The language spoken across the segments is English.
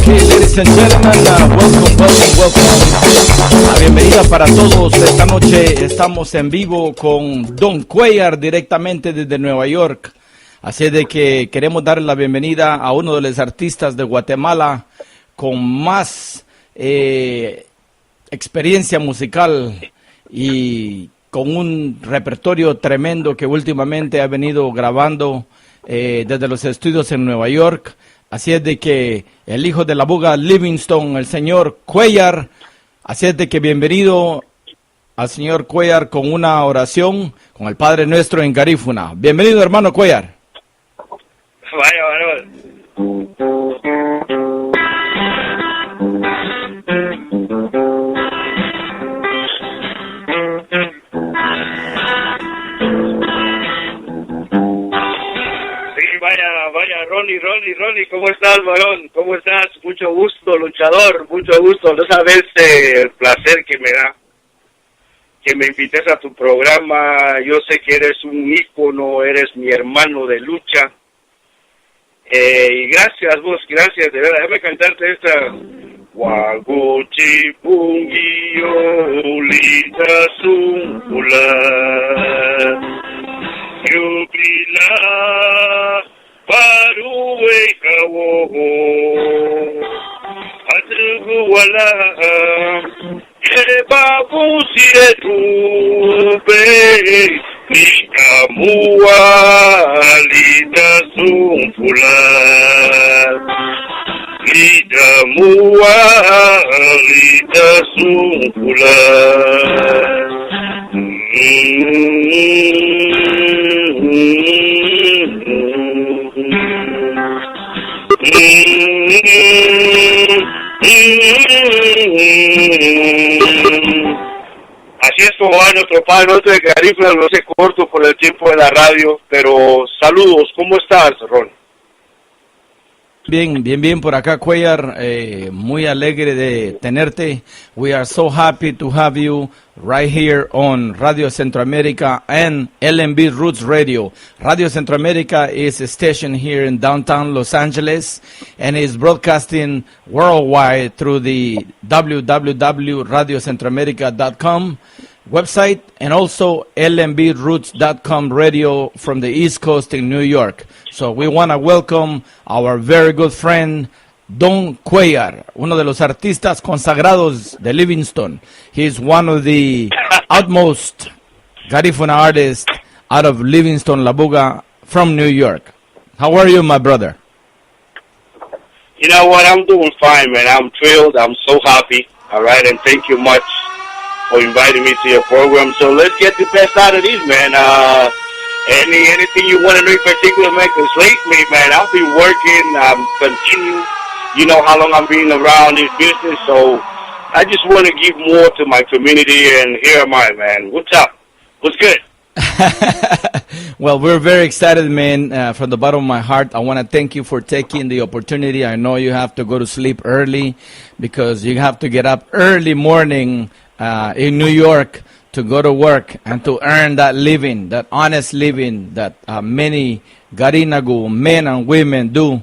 Ladies and gentlemen, welcome. La bienvenida para todos. Esta noche estamos en vivo con Don Cuellar directamente desde Nueva York. Así de que queremos darle la bienvenida a uno de los artistas de Guatemala con más experiencia musical y con un repertorio tremendo que últimamente ha venido grabando desde los estudios en Nueva York. Así es de que el hijo de Labuga, Livingston, el señor Cuellar, así es de que bienvenido al señor Cuellar con una oración con el Padre Nuestro en Garifuna. Bienvenido, hermano Cuellar. Vaya, varón. Vaya, Ronnie, ¿cómo estás, varón? ¿Cómo estás? Mucho gusto, luchador, mucho gusto. No sabes el placer que me da que me invites a tu programa. Yo sé que eres un ícono, eres mi hermano de lucha. Y gracias, vos, gracias, de verdad. Déjame cantarte esta. Waguchi pungiyo lita sumpula Yuklila Paruwe kawo Atrugu wala Babu siretupe Nikamuwa lita sumpula Nikamuwa lita sumpula Así es como va nuestro padre nuestro de Garifuna, lo sé corto por el tiempo de la radio, pero saludos, ¿cómo estás, Ron? Bien por acá, Cuellar, muy alegre de tenerte. We are so happy to have you right here on Radio Centroamérica and LMB Roots Radio. Radio Centroamérica is a station here in downtown Los Angeles and is broadcasting worldwide through the www.radiocentroamerica.com website and also lmbroots.com radio from the East Coast in New York. So we want to welcome our very good friend Don Cuellar, uno de los artistas consagrados de Livingston. He's one of the utmost Garifuna artists out of Livingston, Labuga, from New York. How are you, my brother? You know what, I'm doing fine, man. I'm thrilled, I'm so happy, all right, and thank you much for inviting me to your program. So let's get the best out of these, man. Anything you want to know in particular, man, because lately, man, I've been working, continue, you know how long I've been around this business, so I just want to give more to my community, and here am I, man. What's up? What's good? Well, we're very excited, man, from the bottom of my heart. I want to thank you for taking the opportunity. I know you have to go to sleep early because you have to get up early morning in New York to go to work and to earn that living, that honest living that many Garinagu men and women do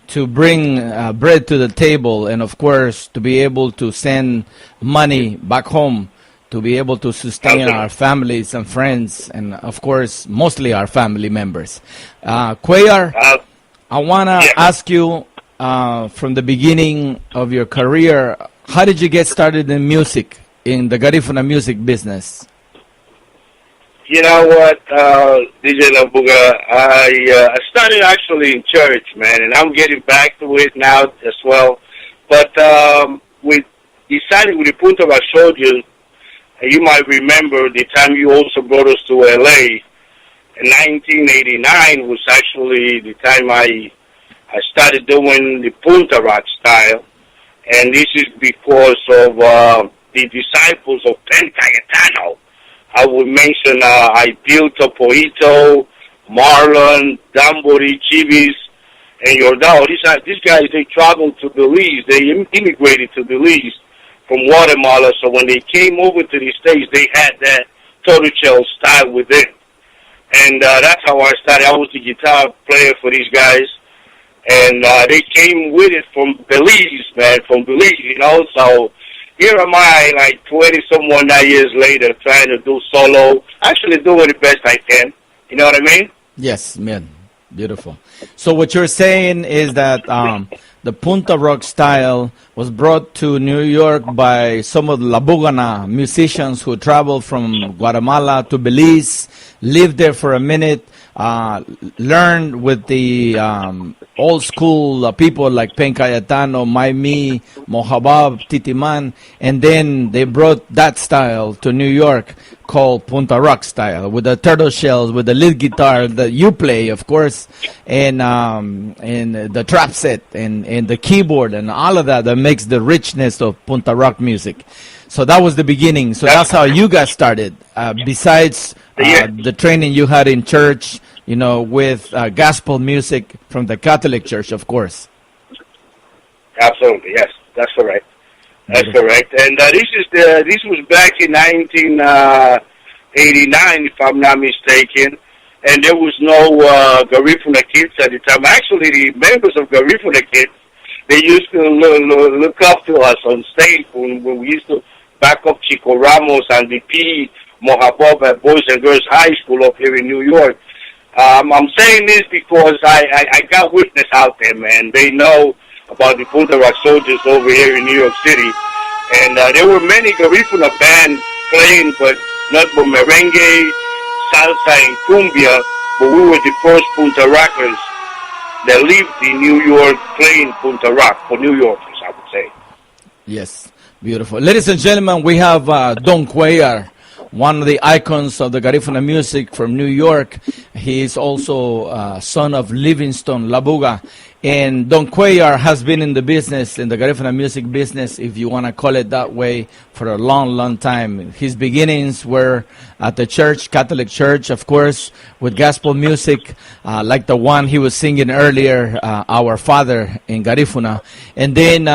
to bring bread to the table and, of course, to be able to send money back home to be able to sustain our families and friends and, of course, mostly our family members. Cuellar, I want to ask you from the beginning of your career, how did you get started in music? In the Garifuna music business? You know what, DJ Labuga, I started actually in church, man, and I'm getting back to it now as well. But we decided with the Punta I showed you, you might remember the time you also brought us to LA. In 1989 was actually the time I started doing the Punta Rock style, and this is because of the disciples of Ben Cayetano. I would mention I built a Poito, Marlon, Dambori, Chivis, and Yordao. These guys, they traveled to Belize. They immigrated to Belize from Guatemala. So when they came over to the States, they had that turtle shell style within. And that's how I started. I was the guitar player for these guys. And they came with it from Belize, man, from Belize, you know. So here am I, like 20-some years later, trying to do solo. Actually doing the best I can. You know what I mean? Yes, man. Beautiful. So what you're saying is that the Punta Rock style was brought to New York by some of the Labuga musicians who traveled from Guatemala to Belize, lived there for a minute, learned with the old school people like Pen Cayetano, Maimi, Mohabab, Titiman, and then they brought that style to New York called Punta Rock style with the turtle shells, with the lead guitar that you play, of course, and the trap set and the keyboard and all of that makes the richness of Punta Rock music. So that was the beginning. So that's how you got started. Besides the training you had in church, you know, with gospel music from the Catholic Church, of course. Absolutely, yes, that's correct. That's correct. And this was back in 1989, if I'm not mistaken. And there was no Garifuna kids at the time. Actually, the members of Garifuna kids, they used to look up to us on stage when we used to back up Chico Ramos and the P. Mohabab at Boys and Girls High School up here in New York. I'm saying this because I got witness out there, man. They know about the Punta Rock Soldiers over here in New York City. And there were many Garifuna bands playing, but not but merengue, salsa, and cumbia. But we were the first Punta Rockers that lived in New York playing Punta Rock for New Yorkers, I would say. Yes, beautiful. Ladies and gentlemen, we have Don Cuellar, one of the icons of the Garifuna music from New York. He is also son of Livingston Labuga. And Don Cuellar has been in the business, in the Garifuna music business, if you want to call it that way, for a long, long time. His beginnings were at the church, Catholic Church, of course, with gospel music, like the one he was singing earlier, Our Father in Garifuna. And then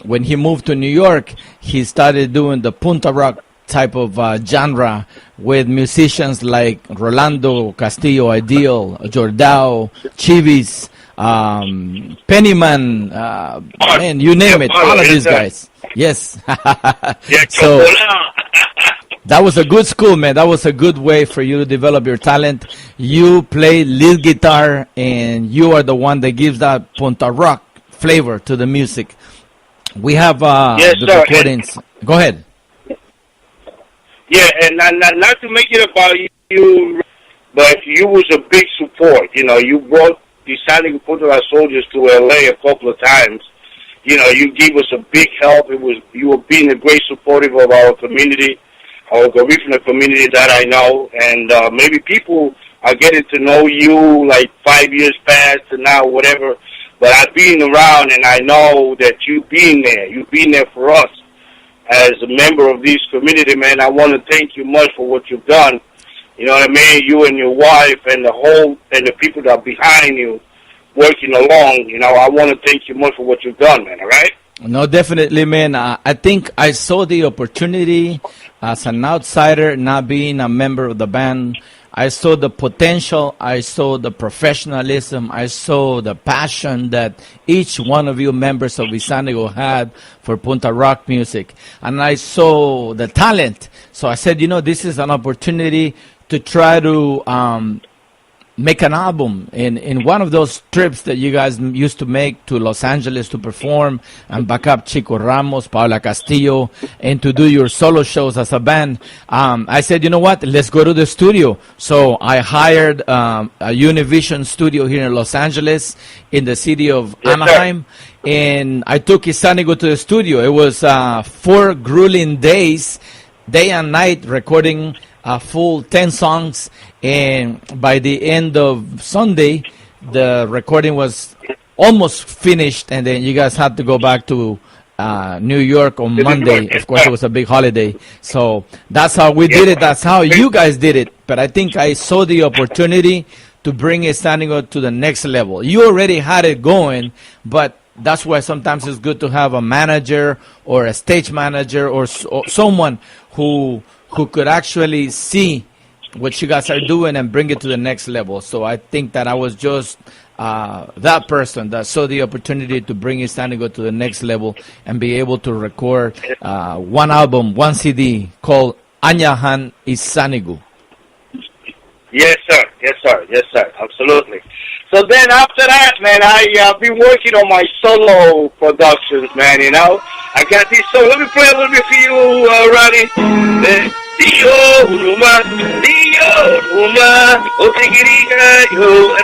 when he moved to New York, he started doing the Punta Rock type of genre with musicians like Rolando Castillo Ideal, Jordao, Chivis, Pennyman, man, you name it, all of these guys. Yes. So that was a good school, man. That was a good way for you to develop your talent. You play lead guitar, and you are the one that gives that Punta Rock flavor to the music. We have the recordings. Go ahead. Yeah, and not to make it about you, but you was a big support. You know, you brought the San Punta Soldiers to LA a couple of times. You know, you gave us a big help. You were being a great supportive of our community, our Garifuna community that I know, and maybe people are getting to know you like 5 years past and now whatever. But I've been around, and I know that you've been there. You've been there for us. As a member of this community, man, I want to thank you much for what you've done. You know what I mean? You and your wife and the people that are behind you working along. You know, I want to thank you much for what you've done, man, all right? No, definitely, man. I think I saw the opportunity as an outsider, not being a member of the band. I saw the potential, I saw the professionalism, I saw the passion that each one of you members of Isanigo had for Punta Rock music. And I saw the talent. So I said, you know, this is an opportunity to try to make an album. In one of those trips that you guys used to make to Los Angeles to perform and back up Chico Ramos, Paula Castillo, and to do your solo shows as a band, I said, you know what, let's go to the studio. So I hired a Univision studio here in Los Angeles in the city of Anaheim, and I took Isanigo to the studio. It was 4 grueling days, day and night, recording a full 10 songs, and by the end of Sunday, the recording was almost finished, and then you guys had to go back to New York on Monday. Of course, it was a big holiday. So that's how we did it. That's how you guys did it. But I think I saw the opportunity to bring a standing up to the next level. You already had it going, but that's why sometimes it's good to have a manager or a stage manager or someone who could actually see what you guys are doing and bring it to the next level. So I think that I was just that person that saw the opportunity to bring Istanigo to the next level and be able to record one album, one CD called Anyahan Istanigo. Yes, sir. Yes, sir. Yes, sir. Absolutely. So then after that, man, I've been working on my solo productions, man, you know. I got this song. Let me play a little bit for you, Ronnie. Dio Numa, Otigiriga, yo,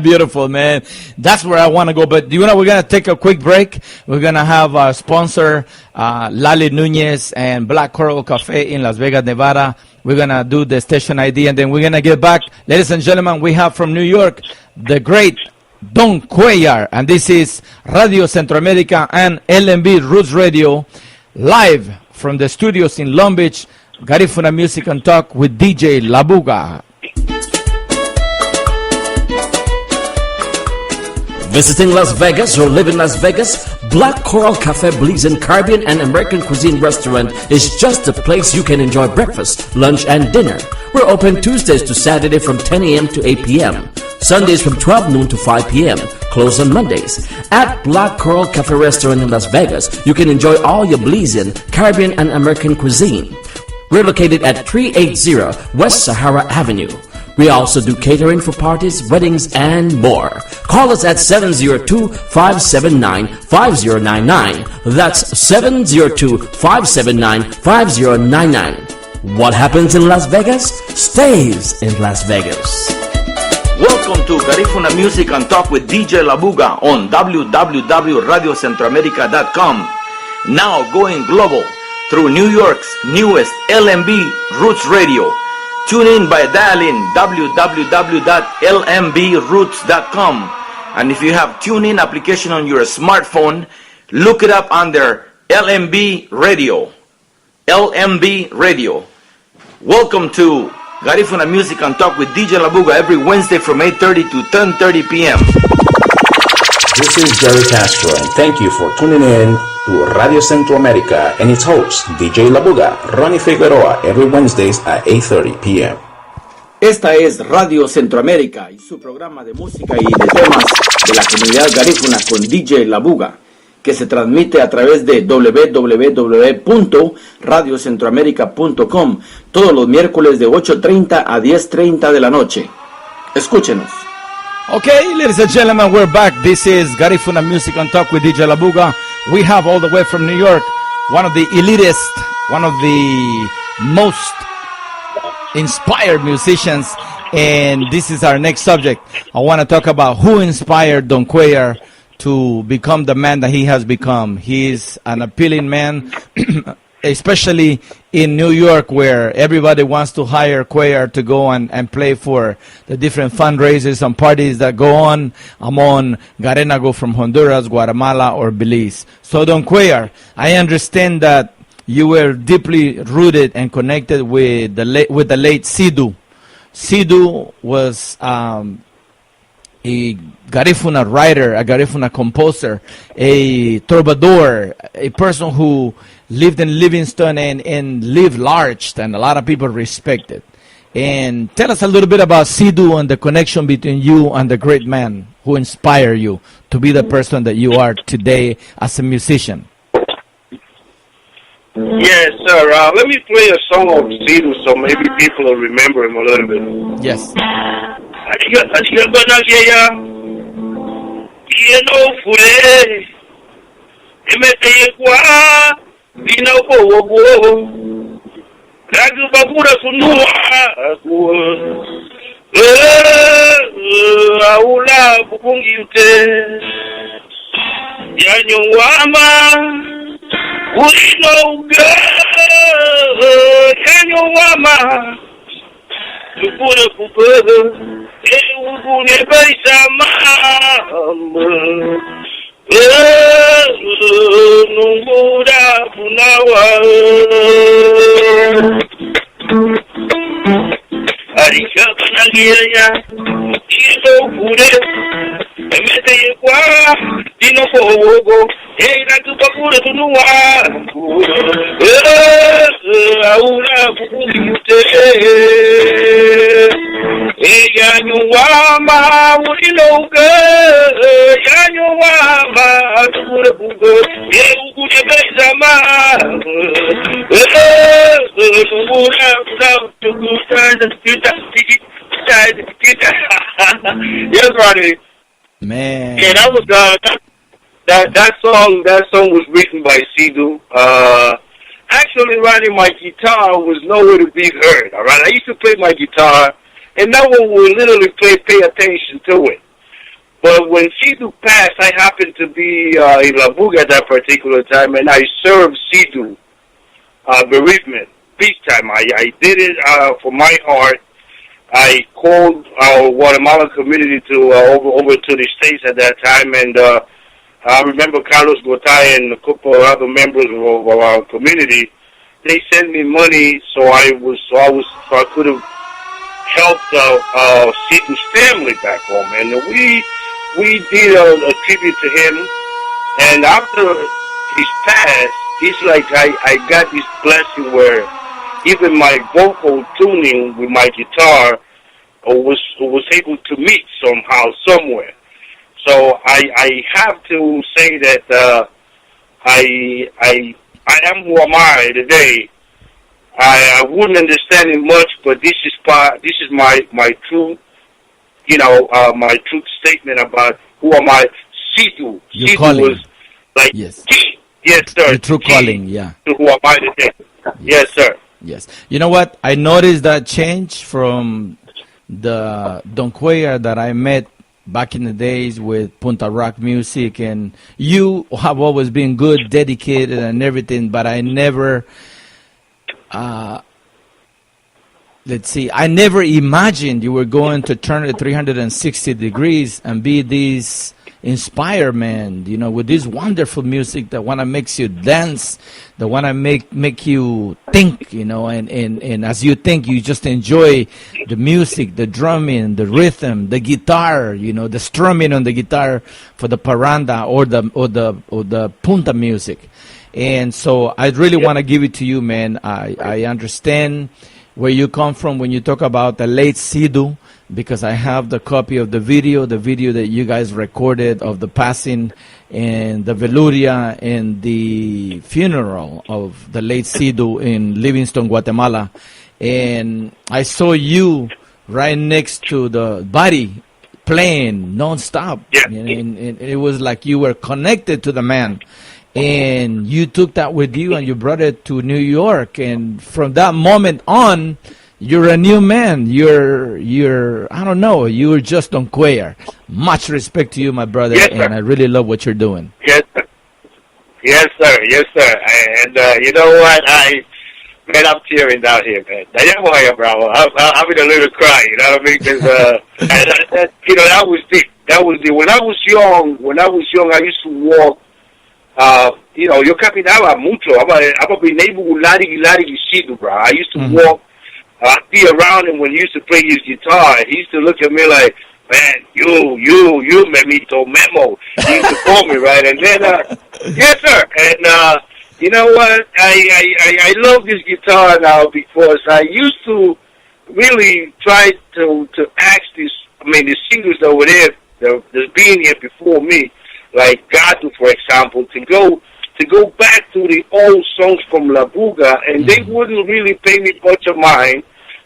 Beautiful, man. That's where I want to go. But you know, we're going to take a quick break. We're going to have our sponsor, Lali Nunez and Black Coral Cafe in Las Vegas, Nevada. We're going to do the station ID, and then we're going to get back. Ladies and gentlemen, we have from New York, the great Don Cuellar. And this is Radio Centroamérica and LMB Roots Radio, live from the studios in Long Beach. Garifuna Music and Talk with DJ Labuga. Visiting Las Vegas or live in Las Vegas? Black Coral Cafe Blazing Caribbean and American Cuisine Restaurant is just the place you can enjoy breakfast, lunch, and dinner. We're open Tuesdays to Saturday from 10 a.m. to 8 p.m. Sundays from 12 noon to 5 p.m. Closed on Mondays. At Black Coral Cafe Restaurant in Las Vegas, you can enjoy all your Blazing Caribbean and American cuisine. We're located at 380 West Sahara Avenue. We also do catering for parties, weddings, and more. Call us at 702-579-5099. That's 702-579-5099. What happens in Las Vegas stays in Las Vegas. Welcome to Garifuna Music and Talk with DJ Labuga on www.radiocentroamerica.com. Now going global through New York's newest LMB Roots Radio. Tune in by dialing www.lmbroots.com. And if you have TuneIn application on your smartphone, look it up under LMB Radio. LMB Radio. Welcome to Garifuna Music and Talk with DJ Labuga every Wednesday from 8:30 to 10:30 p.m. This is Jerry Castro, and thank you for tuning in to Radio Centroamérica and its host, DJ Labuga, Ronnie Figueroa, every Wednesdays at 8:30 p.m. Esta es Radio Centroamérica y su programa de música y de temas de la comunidad garífuna con DJ Labuga, que se transmite a través de www.radiocentroamerica.com todos los miércoles de 8:30 a 10:30 de la noche. Escúchenos. Okay, ladies and gentlemen, we're back. This is Garifuna Music and Talk with DJ Labuga. We have all the way from New York, one of the elitist, one of the most inspired musicians, and this is our next subject. I want to talk about who inspired Don Cuellar to become the man that he has become. He's an appealing man, especially in New York, where everybody wants to hire Cuellar to go and play for the different fundraisers and parties that go on among Garenago from Honduras, Guatemala, or Belize. So Don Cuellar, I understand that you were deeply rooted and connected with the late Sidu. Sidu was a Garifuna writer, a Garifuna composer, a troubadour, a person who lived in Livingston and lived large, and a lot of people respected. And tell us a little bit about Sidu and the connection between you and the great man who inspired you to be the person that you are today as a musician. Yes, sir. Let me play a song of Sidu so maybe people will remember him a little bit. Yes. We no good. Can you want my? You put up a brother. You put a base on my. No more out now. Arisha Kanagia, Chiso Fude, Mete Qua, Dino Fogo, Ega to Papura to Nua, Aura Fukute, Ega Nuama, Winoga, Yanuama, Tukuga, Yakuja Bezama, Yes, Ronnie. Man. Yeah, that was that song. That song was written by Sidhu. Actually, Ronnie, my guitar was nowhere to be heard. All right, I used to play my guitar, and no one would literally pay attention to it. But when Sidhu passed, I happened to be in Labuga at that particular time, and I served Sidhu bereavement big time. I did it for my heart. I called our Guatemalan community to over to the States at that time, and I remember Carlos Gotay and a couple of other members of our community. They sent me money, so I could have helped Sidhu's family back home, and we did a tribute to him. And after his pass, it's like I got this blessing where even my vocal tuning with my guitar was able to meet somehow, somewhere. So I have to say that I am who am I today. I wouldn't understand it much, but this is my true, my true statement about who am I. Sidhu. Your calling. Was like, yes. Yes, sir. Your true calling, yeah. Who am I today? Yes, sir. Yes. You know what? I noticed that change from the Don Cuellar that I met back in the days with Punta Rock music, and you have always been good, dedicated, and everything, but I never, I never imagined you were going to turn it 360 degrees and be this inspired man, with this wonderful music that wanna makes you dance, that wanna make you think, and as you think, you just enjoy the music, the drumming, the rhythm, the guitar, the strumming on the guitar for the parranda or the punta music. And so I really want to give it to you, man. I understand where you come from when you talk about the late Sidhu, because I have the copy of the video that you guys recorded of the passing and the Veluria and the funeral of the late Sidhu in Livingston, Guatemala. And I saw you right next to the body playing nonstop. Yeah. And it was like you were connected to the man. And you took that with you and you brought it to New York. And from that moment on, you're a new man. You're I don't know, you were just Don Cuellar. Much respect to you, my brother, yes, and I really love what you're doing. Yes, sir. Yes, sir. Yes, sir. And you know what? Man, I'm tearing down here, man. Bro. I'm in a little cry, you know what I mean? Because, that was deep. That was deep. When I was young, I used to walk, yo caminaba mucho. I'm a larigi Sidhu, bro. I used to walk. I'd be around him when he used to play his guitar. He used to look at me like, man, you, memito, memo. He used to call me, right? And then, yes, sir. And, you know what? I love this guitar now because I used to really try to ask the singers that were there, that's being here before me, like GAHFU, for example, to go back to the old songs from Labuga, and they wouldn't really pay me much of mind.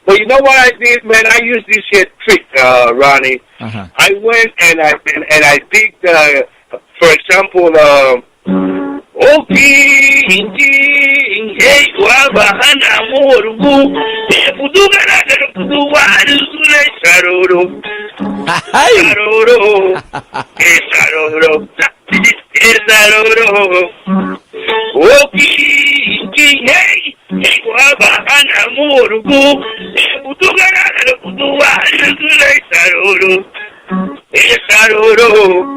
But you know what I did, man? I used this here trick, Ronnie. Uh-huh. I went and I picked, for example, Oh, Loki, hey, Waba, Anamurugu, Utugara, Utua, Saruru.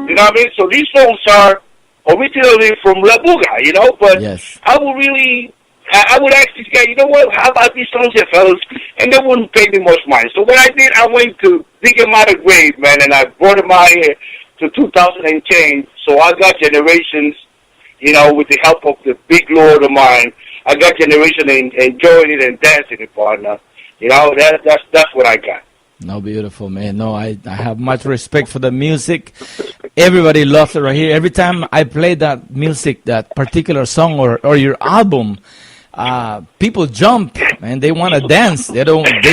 You know what I mean? So these songs are originally from Labuga, you know, but Yes. I would ask these guys, you know what, how about these songs here, fellas? And they wouldn't pay me much mind. So what I did, I went to dig them out of the grave, man, and I brought them out here to 2010. So I got generations, you know, with the help of the big Lord of mine, I got generation enjoying it and dancing it, partner. You know, that's what I got. No, beautiful, man. No, I have much respect for the music. Everybody loves it right here. Every time I play that music, that particular song or your album, people jump and they want to dance. They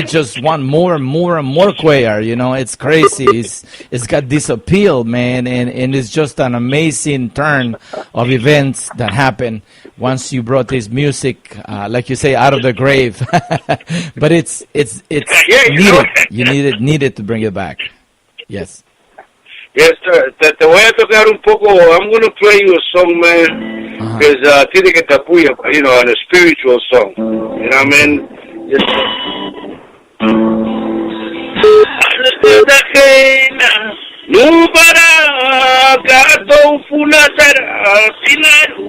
just want more and more and more Cuellar. You know, it's crazy. It's got this appeal, man, and it's just an amazing turn of events that happen once you brought this music, like you say, out of the grave. But it's needed. You needed to bring it back. Yes. Yes, sir. Te voy a tocar un poco. I'm going to play you a song, man, because tiene que te apoya, you know, on a spiritual song. You know what I mean? Yes, sir. Nubara gato funatara sinaru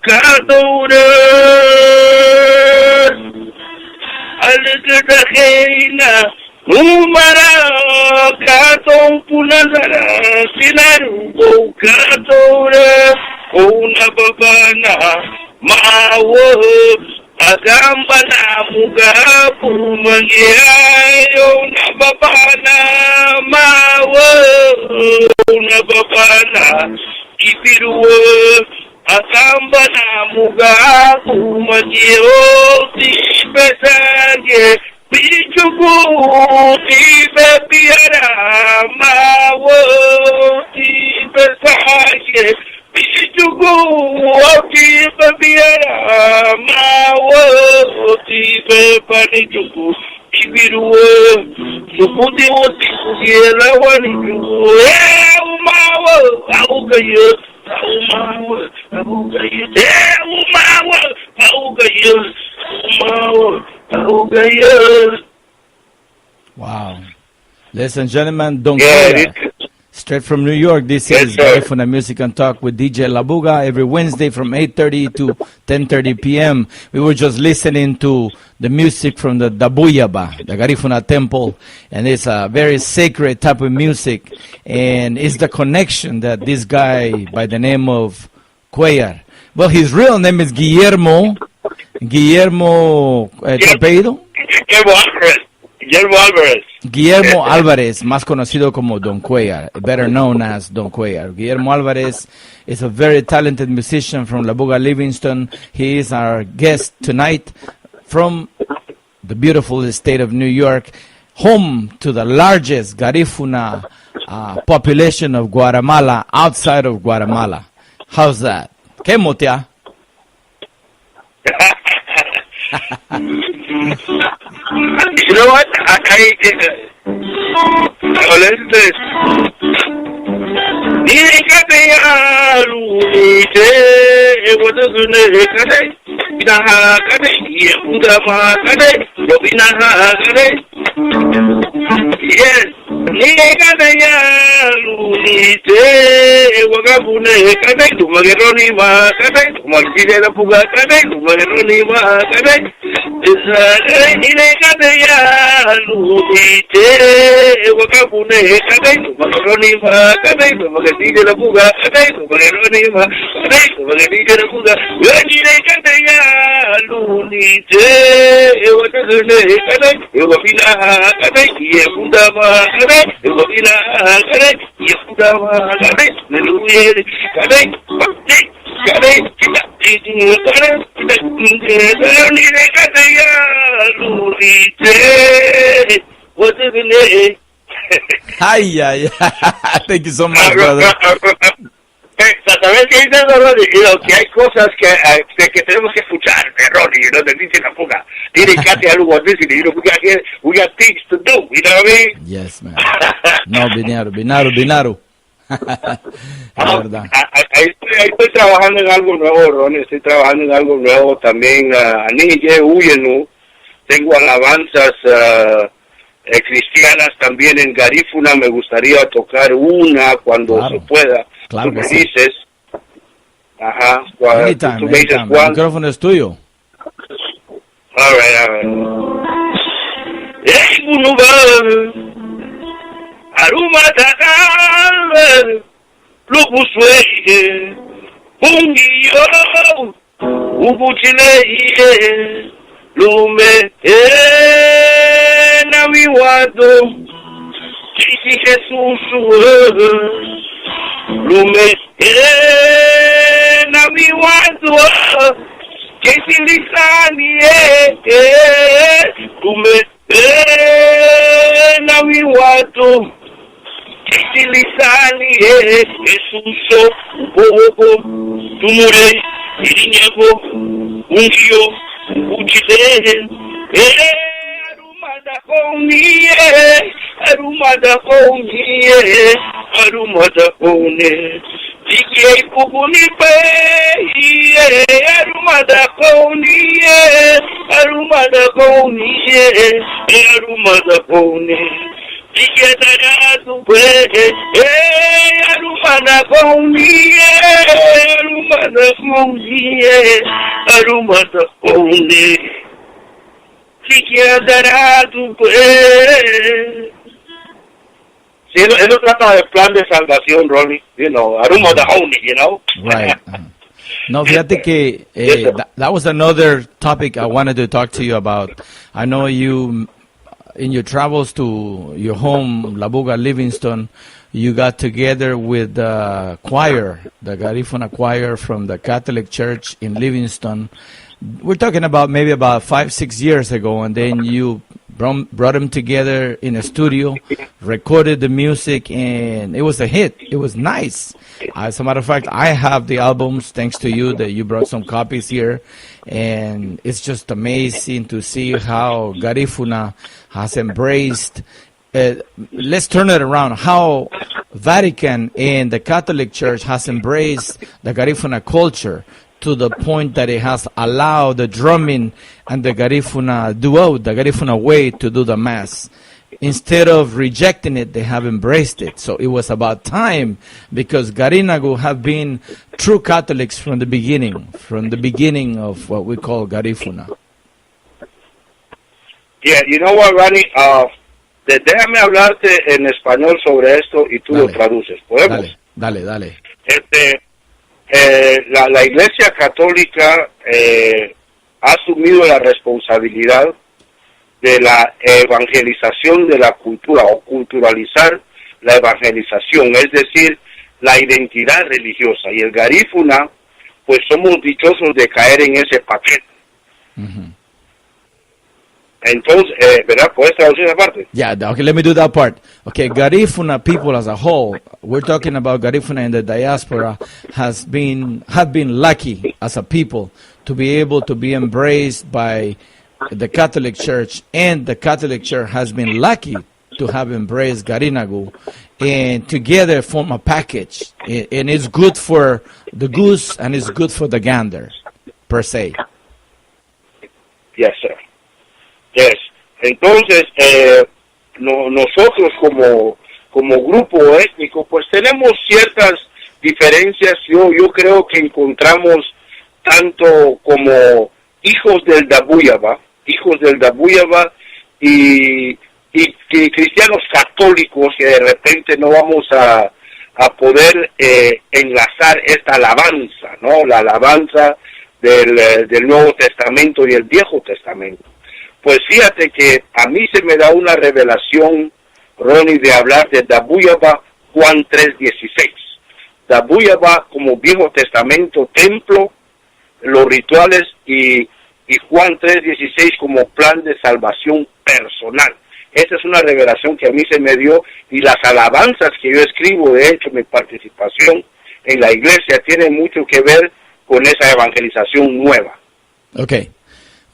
kadore algadaheina Nubara gato funatara sinaru kadore una babana mawo agamba na mugabu mangiayo na babana mawo na babana kipiruwe agamba na mugabu mangiayo tipesange pichugu tipepiara mawo tipesange Pichugu, tipe biara, mawo, tipe panichugu, ibiruwe, nukuti woti kugiela wanichugu, umawo, augayo, umawo, augayo, umawo, augayo, umawo, augayo. Wow. Ladies and gentlemen, don't Cuellar. Straight from New York, this is Garifuna Music and Talk with DJ Labuga every Wednesday from 8:30 to 10:30 p.m. We were just listening to the music from the Dabuyaba, the Garifuna temple, and it's a very sacred type of music, and it's the connection that this guy by the name of Cuellar, well, his real name is Guillermo Torpedo? Guillermo Alvarez, más conocido como Don Cuellar, better known as Don Cuellar. Guillermo Alvarez is a very talented musician from Labuga, Livingston. He is our guest tonight from the beautiful state of New York, home to the largest Garifuna population of Guatemala outside of Guatemala. How's that? ¿Qué motea? You know what? Listen to this. Yes. Ay, ay, thank you so much, brother. ¿Sabes qué dice Ronnie? Que hay cosas que tenemos que escuchar, Ronnie, ¿no? Te dice la fuga. Tiene que hacer algo así, we got things to do, you know what I mean? Yes, man. No, Binaru. verdad. Ahí estoy trabajando en algo nuevo, Ronnie. Estoy trabajando en algo nuevo también. Anille Uyenu. Tengo alabanzas cristianas también en Garifuna. Me gustaría tocar una cuando se pueda. Claro, tú me dices. Ajá. Anytime, tú me dices anytime. El micrófono es tuyo. All right. Aruma takal lupuswe ungiyo ubuchile lume na wiwado Kisi Jesus lume na wiwado Kisi lisani lume na wiwado Kisilisani Esuso Ubobo Tumure Irinyego Ungio Uchile Arumada Koni Arumada Koni Arumada Koni Diki Kukuni Pe Arumada Koni Arumada Koni Arumada Koni Arumada Koni Arumada Koni Sí, él no trata de plan de salvación, Ronnie. You know, Arumada Koni, you know. Right. No, fíjate que that was another topic I wanted to talk to you about. I know you, in your travels to your home, Labuga, Livingston, you got together with the choir, the Garifuna choir from the Catholic Church in Livingston. We're talking about maybe about 5-6 years ago, and then you brought them together in a studio, recorded the music, and it was a hit. It was nice. As a matter of fact, I have the albums, thanks to you, that you brought some copies here, and it's just amazing to see how Garifuna has embraced. Let's turn it around. How Vatican and the Catholic Church has embraced the Garifuna culture to the point that it has allowed the drumming and the Garifuna duo, the Garifuna way to do the mass. Instead of rejecting it, they have embraced it. So it was about time, because Garinagu have been true Catholics from the beginning of what we call Garifuna. Yeah, you know what, Ronnie? Déjame hablarte en español sobre esto y tú lo traduces. ¿Podemos? Dale. La Iglesia Católica ha asumido la responsabilidad de la evangelización de la cultura, o culturalizar la evangelización, es decir, la identidad religiosa. Y el Garifuna, pues somos dichosos de caer en ese paquete. Mm-hmm. Entonces, ¿verdad? ¿Puedes traducir esa parte? Yeah, okay, let me do that part. Okay, Garifuna people as a whole, we're talking about Garifuna in the diaspora, have been lucky as a people to be able to be embraced by the Catholic Church, and the Catholic Church has been lucky to have embraced Garinagu, and together form a package, and it's good for the goose and it's good for the gander, per se. Yes, sir. Yes. Entonces, nosotros como grupo étnico, pues tenemos ciertas diferencias. Yo creo que encontramos tanto como hijos del Dabuyaba y cristianos católicos, que de repente no vamos a poder enlazar esta alabanza, ¿no? La alabanza del Nuevo Testamento y el Viejo Testamento. Pues fíjate que a mí se me da una revelación, Ronnie, de hablar de Dabuyaba, Juan 3:16. Dabuyaba como Viejo Testamento, templo, los rituales, y Juan 3:16 como plan de salvación personal. Esa es una revelación que a mí se me dio, y las alabanzas que yo escribo, de hecho, mi participación en la iglesia tiene mucho que ver con esa evangelización nueva. Okay.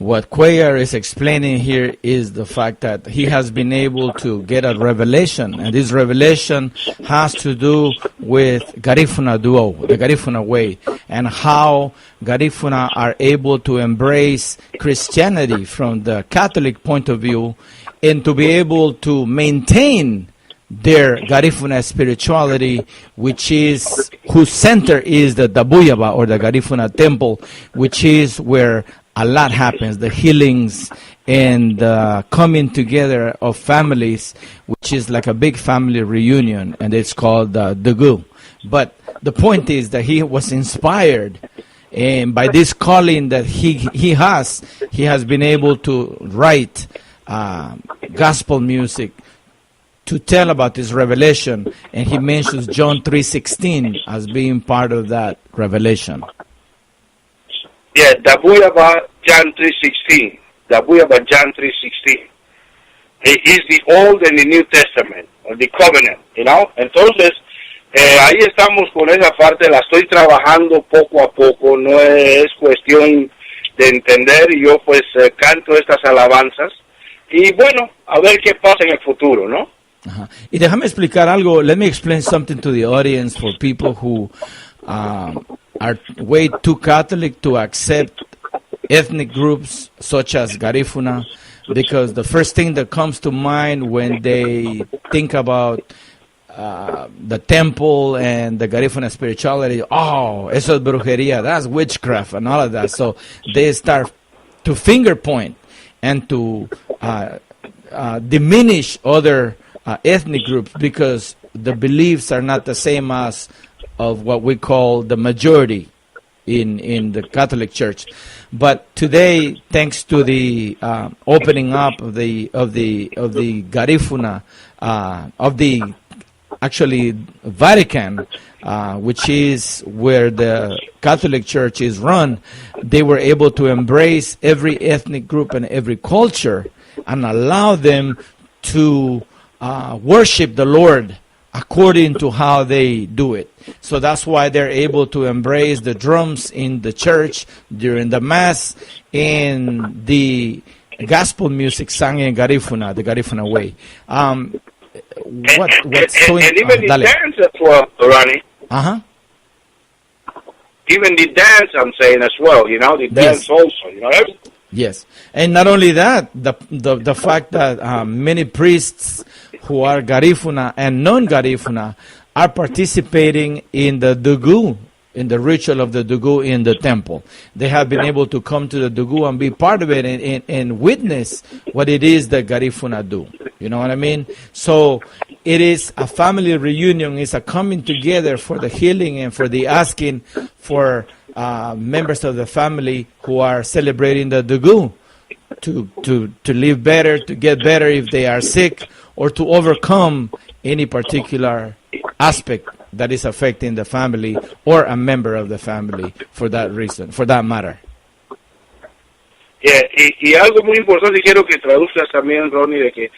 what Cuellar is explaining here is the fact that he has been able to get a revelation, and this revelation has to do with Garifuna Duo, the Garifuna way, and how Garifuna are able to embrace Christianity from the Catholic point of view and to be able to maintain their Garifuna spirituality, which is, whose center is the Dabuyaba, or the Garifuna temple, which is where a lot happens, the healings and the coming together of families, which is like a big family reunion, and it's called the GAHFU. But the point is that he was inspired, and by this calling that he has been able to write gospel music to tell about this revelation, and he mentions John 3:16 as being part of that revelation. Yeah, the book about John 3:16. The book about John 3:16. It is the Old and the New Testament, or the Covenant, you know. Entonces, ahí estamos con esa parte, la estoy trabajando poco a poco, no es cuestión de entender, y yo pues canto estas alabanzas, y bueno, a ver qué pasa en el futuro, ¿no? Uh-huh. Y déjame explicar algo. Let me explain something to the audience for people who are way too Catholic to accept ethnic groups such as Garifuna, because the first thing that comes to mind when they think about the temple and the Garifuna spirituality, oh, eso es brujería, that's witchcraft and all of that. So they start to finger point and to diminish other ethnic groups, because the beliefs are not the same as of what we call the majority in the Catholic Church. But today, thanks to the opening up of the Garifuna, of the actually Vatican, which is where the Catholic Church is run, they were able to embrace every ethnic group and every culture and allow them to worship the Lord according to how they do it. So that's why they're able to embrace the drums in the church during the Mass and the gospel music sung in Garifuna, the Garifuna way. What's so and even the dance as well, Ronnie. Uh-huh. Even the dance, I'm saying as well, you know, the dance also, you know. Yes, and not only that, the fact that many priests who are Garifuna and non-Garifuna are participating in the Dugu, in the ritual of the Dugu in the temple. They have been able to come to the Dugu and be part of it and witness what it is that Garifuna do. You know what I mean? So it is a family reunion. It's a coming together for the healing and for the asking for members of the family who are celebrating the Dugu to live better, to get better if they are sick, or to overcome any particular aspect that is affecting the family or a member of the family for that reason, for that matter. Yeah, y algo muy importante quiero que traduzcas también, Ronnie, de que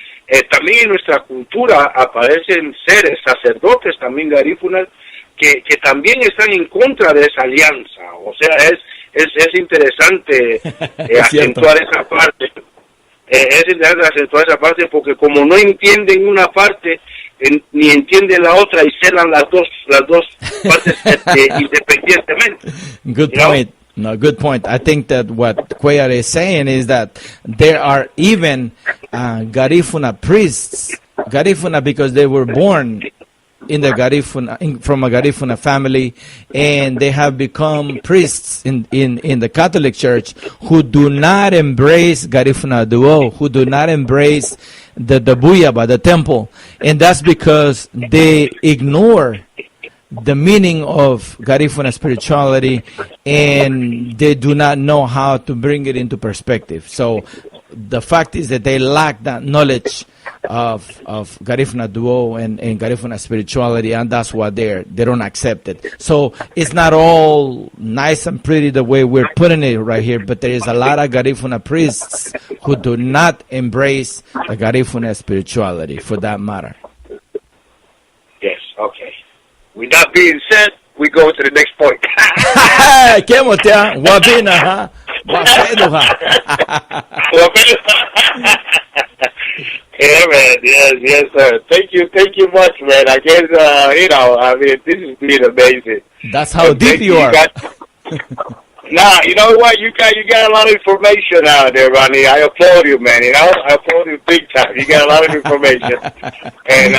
también en nuestra cultura aparecen seres, sacerdotes también garífunas, que también están en contra de esa alianza. O sea, es interesante acentuar esa parte. Es interesante acentuar esa parte porque como no entienden una parte, ni entienden la otra y celan las dos partes independientemente. Good point. No, good point. I think that what Cuellar is saying is that there are even Garifuna priests, Garifuna because they were born in the Garifuna, from a Garifuna family, and they have become priests in the Catholic Church who do not embrace Garifuna Duo, who do not embrace the Buyaba, the temple, and that's because they ignore the meaning of Garifuna spirituality, and they do not know how to bring it into perspective. So the fact is that they lack that knowledge of Garifuna Duo and Garifuna spirituality, and that's why they don't accept it. So it's not all nice and pretty the way we're putting it right here, but there is a lot of Garifuna priests who do not embrace the Garifuna spirituality, for that matter. Yes, okay. With that being said, we go to the next point. Qué motea, guapina, huh? Yeah, man. Yes, sir. Thank you much, man. I guess, this has been amazing. That's how deep you are. Nah, you know what? You got a lot of information out there, Ronnie. I applaud you, man. I applaud you big time. You got a lot of information, and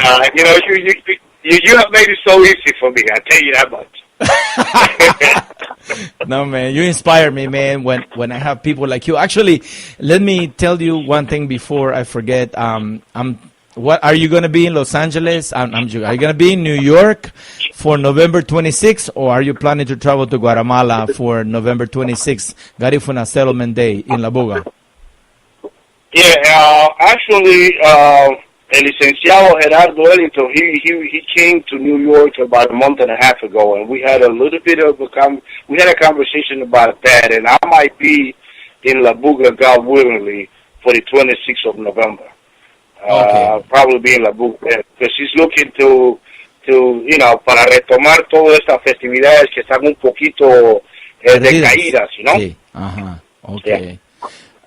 you have made it so easy for me. I tell you that much. No, man, you inspire me, man, when I have people like you. Actually, let me tell you one thing before I forget. What are you going to be in Los Angeles? Are you going to be in New York for November 26th, or are you planning to travel to Guatemala for November 26th, Garifuna Settlement Day in Labuga? Yeah, actually, El licenciado Gerardo Ellington, he came to New York about a month and a half ago, and we had a little bit of a conversation about that, and I might be in Labuga, God willingly, for the 26th of November. Okay. Probably be in Labuga, because he's looking to para retomar todas estas festividades que están un poquito decaídas, you know? Sí. Okay.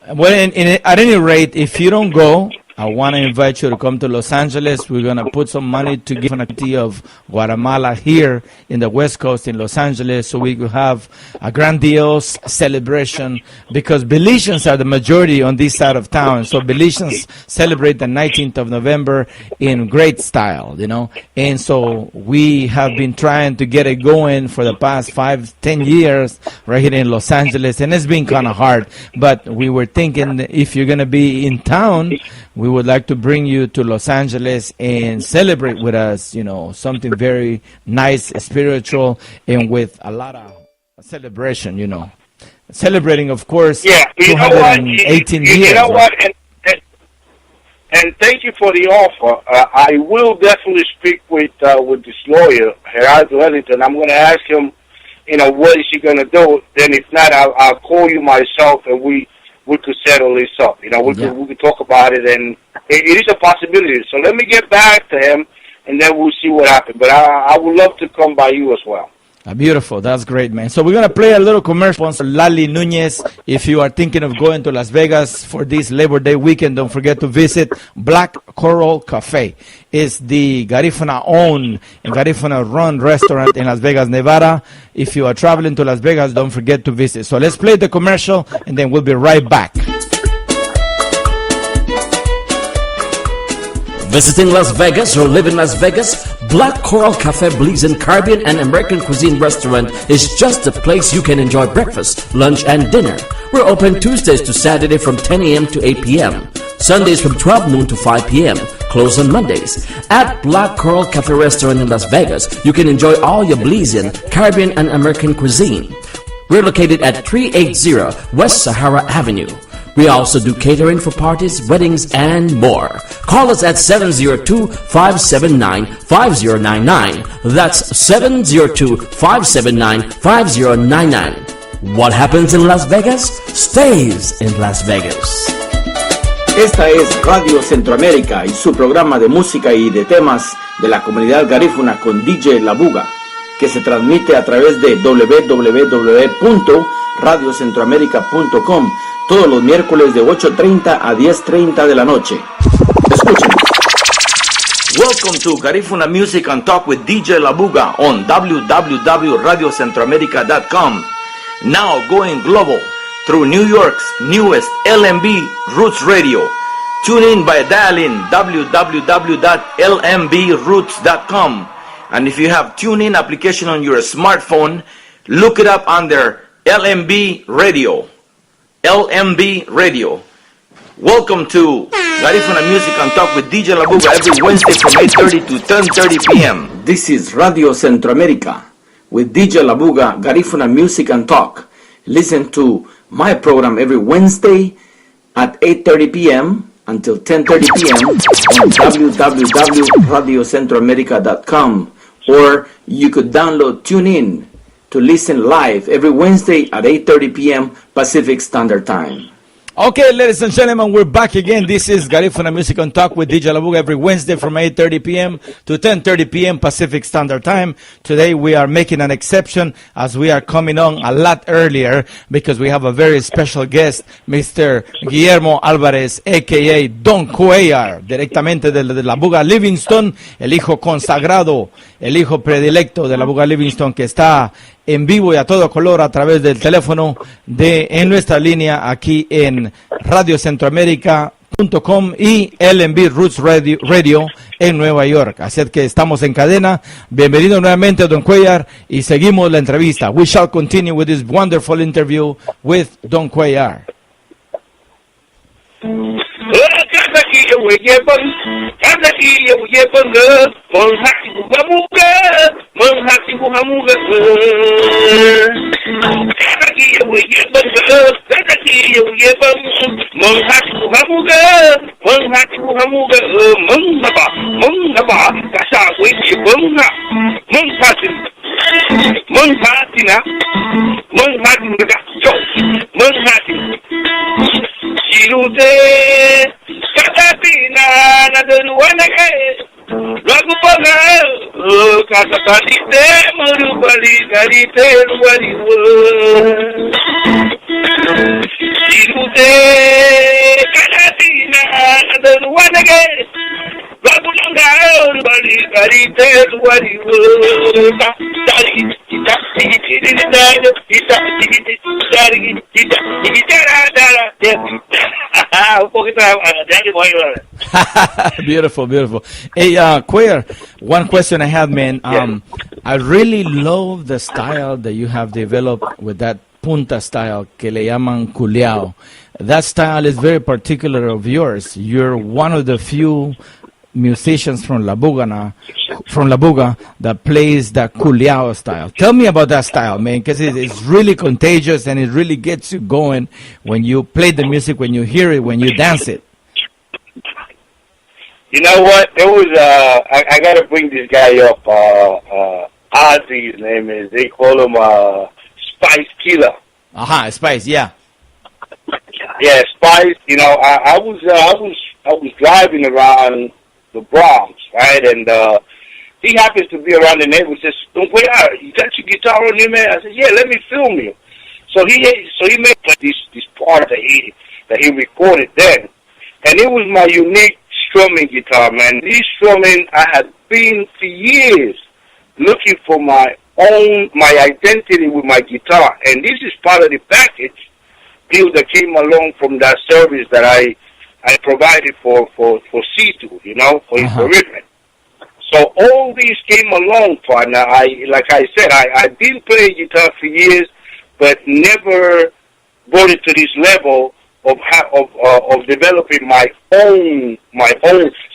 Yeah. Well, at any rate, if you don't go, I want to invite you to come to Los Angeles. We're going to put some money to give an activity of Guatemala here in the West Coast in Los Angeles, so we could have a grandiose celebration, because Belizeans are the majority on this side of town. So Belizeans celebrate the 19th of November in great style, And so we have been trying to get it going for the past 5-10 years right here in Los Angeles, and it's been kind of hard. But we were thinking, if you're going to be in town, we would like to bring you to Los Angeles and celebrate with us, something very nice, spiritual, and with a lot of celebration, Celebrating, of course, 218 years. You know what? And thank you for the offer. I will definitely speak with this lawyer, Gerardo Ellington. I'm going to ask him, what is he going to do? Then if not, I'll call you myself, and we could settle this up. We could talk about it, and it is a possibility. So let me get back to him, and then we'll see what happens. But I would love to come by you as well. Beautiful. That's great, man. So we're going to play a little commercial sponsor, Lali Nunez. If you are thinking of going to Las Vegas for this Labor Day weekend, don't forget to visit Black Coral Cafe. It's the Garifuna-owned and Garifuna-run restaurant in Las Vegas, Nevada. If you are traveling to Las Vegas, don't forget to visit. So let's play the commercial, and then we'll be right back. Visiting Las Vegas or live in Las Vegas? Black Coral Cafe Belizean Caribbean and American Cuisine Restaurant is just the place you can enjoy breakfast, lunch, and dinner. We're open Tuesdays to Saturday from 10 a.m. to 8 p.m. Sundays from 12 noon to 5 p.m. Closed on Mondays. At Black Coral Cafe Restaurant in Las Vegas, you can enjoy all your Belizean, Caribbean, and American cuisine. We're located at 380 West Sahara Avenue. We also do catering for parties, weddings, and more. Call us at 702-579-5099. That's 702-579-5099. What happens in Las Vegas stays in Las Vegas. Esta es Radio Centroamérica y su programa de música y de temas de la comunidad garífuna con DJ Labuga, que se transmite a través de www.radiocentroamerica.com todos los miércoles de 8:30 a 10:30 de la noche. Escúchenos. Welcome to Garifuna Music and Talk with DJ Labuga on www.radiocentroamerica.com. Now going global through New York's newest LMB Roots Radio. Tune in by dialing www.lmbroots.com. And if you have TuneIn application on your smartphone, look it up under LMB Radio. LMB Radio. Welcome to Garifuna Music and Talk with DJ Labuga every Wednesday from 8:30 to 10:30 p.m. This is Radio Centroamerica with DJ Labuga, Garifuna Music and Talk. Listen to my program every Wednesday at 8:30 p.m. until 10:30 p.m. on www.radiocentroamerica.com, or you could download TuneIn to listen live every Wednesday at 8:30 p.m. Pacific Standard Time. Okay, ladies and gentlemen, we're back again. This is Garifuna Music on Talk with DJ Labuga every Wednesday from 8:30 p.m. to 10:30 p.m. Pacific Standard Time. Today we are making an exception as we are coming on a lot earlier because we have a very special guest, Mr. Guillermo Álvarez, a.k.a. Don Cuellar, directamente de Labuga Livingston, el hijo consagrado, el hijo predilecto de Labuga Livingston, que está en vivo y a todo color a través del teléfono en nuestra línea aquí en radiocentroamerica.com y LMB Roots Radio en Nueva York. Así es que estamos en cadena. Bienvenido nuevamente, Don Cuellar, y seguimos la entrevista. We shall continue with this wonderful interview with Don Cuellar. Beautiful, beautiful. Hey, Cuellar, one question I have, man. I really love the style that you have developed with that punta style que le llaman culeado. That style is very particular of yours. You're one of the few musicians from Labuga that plays the culeado style. Tell me about that style, man, because it's really contagious and it really gets you going when you play the music, when you hear it, when you dance it. You know what? There was I gotta bring this guy up. Ozzy, his name is. They call him Spice Killer. Spice, yeah. Yeah, Spice. You know, I was driving around the Bronx, right? And he happens to be around the neighborhood. Says, "Don't wait out. You got your guitar on you, man?" I said, "Yeah, let me film you." So he made this part that he recorded then, and it was my unique strumming guitar, man. This strumming, I had been for years looking for my identity with my guitar, and this is part of the package deal that came along from that service that I provided for C2, you know, for his arrangement. So all these came along, partner. Like I said, I've been playing guitar for years, but never brought it to this level of developing my own.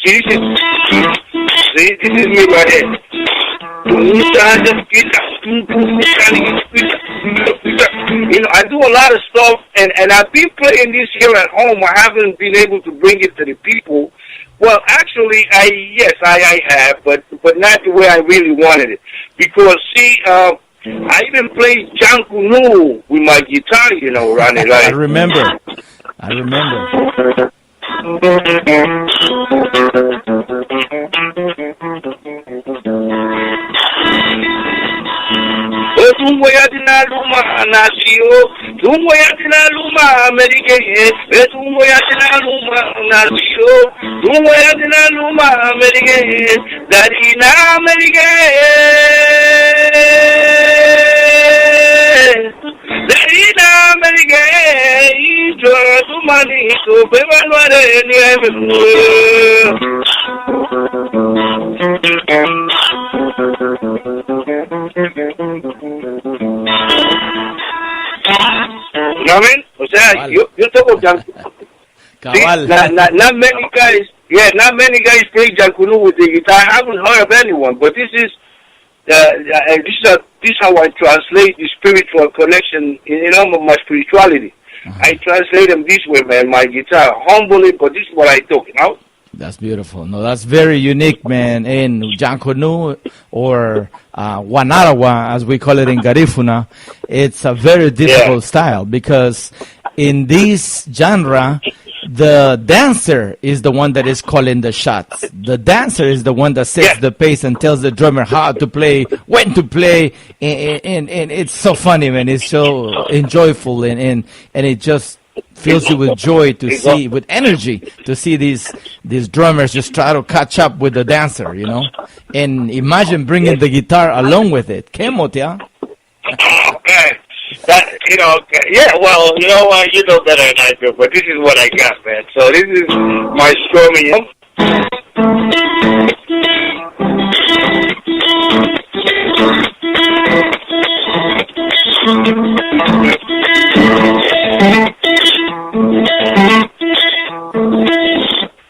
See, this is me right here. You know, I do a lot of stuff, and I've been playing this here at home. I haven't been able to bring it to the people. Well, actually, I have, but not the way I really wanted it. Because, see, I even played Jankunu with my guitar, you know, Ronnie. Like, I remember. ¿No ven? O sea, yo toco Jankunu. Not many guys play Jankunu with the guitar. I haven't heard of anyone, but this is how I translate the spiritual connection in my spirituality. I translate them this way, man. My guitar, humbly, but this is what I took, you know? That's beautiful. No, that's very unique, man. In Jankunu or Wanarawa, as we call it in Garifuna, it's a very difficult style because in this genre, the dancer is the one that is calling the shots. The dancer is the one that sets the pace and tells the drummer how to play, when to play, and it's so funny, man. It's so enjoyable, and it just fills you with joy to see, with energy, to see these drummers just try to catch up with the dancer, you know. And imagine bringing the guitar along with it. ¿Qué motea? Okay. That, well, you know what, you know better than I do, but this is what I got, man. So this is my stormy.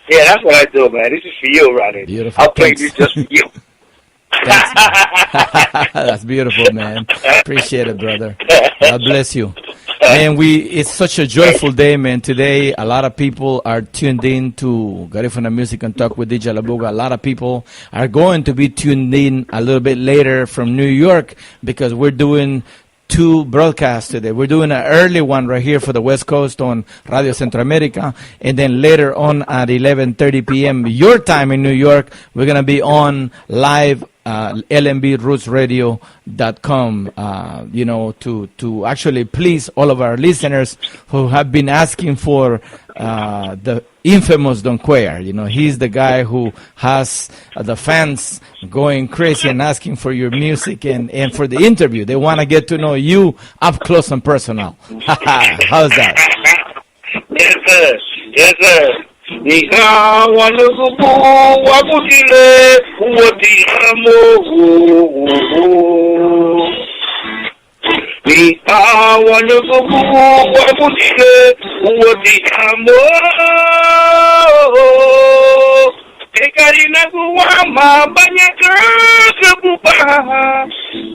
Yeah, that's what I do, man. This is for you, Ronnie. Beautiful. I'll play this just for you. That's beautiful, man. Appreciate it, brother. God bless you. Man, it's such a joyful day, man. Today, a lot of people are tuned in to Garifuna Music and Talk with DJ Labuga. A lot of people are going to be tuned in a little bit later from New York because we're doing 2 broadcasts today. We're doing an early one right here for the West Coast on Radio Centroamerica, and then later on at 11:30 p.m. your time in New York, we're going to be on live lmbrootsradio.com, to actually please all of our listeners who have been asking for the infamous Don Cuellar. You know, he's the guy who has the fans going crazy and asking for your music and for the interview. They want to get to know you up close and personal. How's that? Yes, sir. Yes, sir. Nika wanukubu wakutile uwati amo. Nika wanukubu wakutile uwati amo. Ekarina kuwama banyaka kabuba.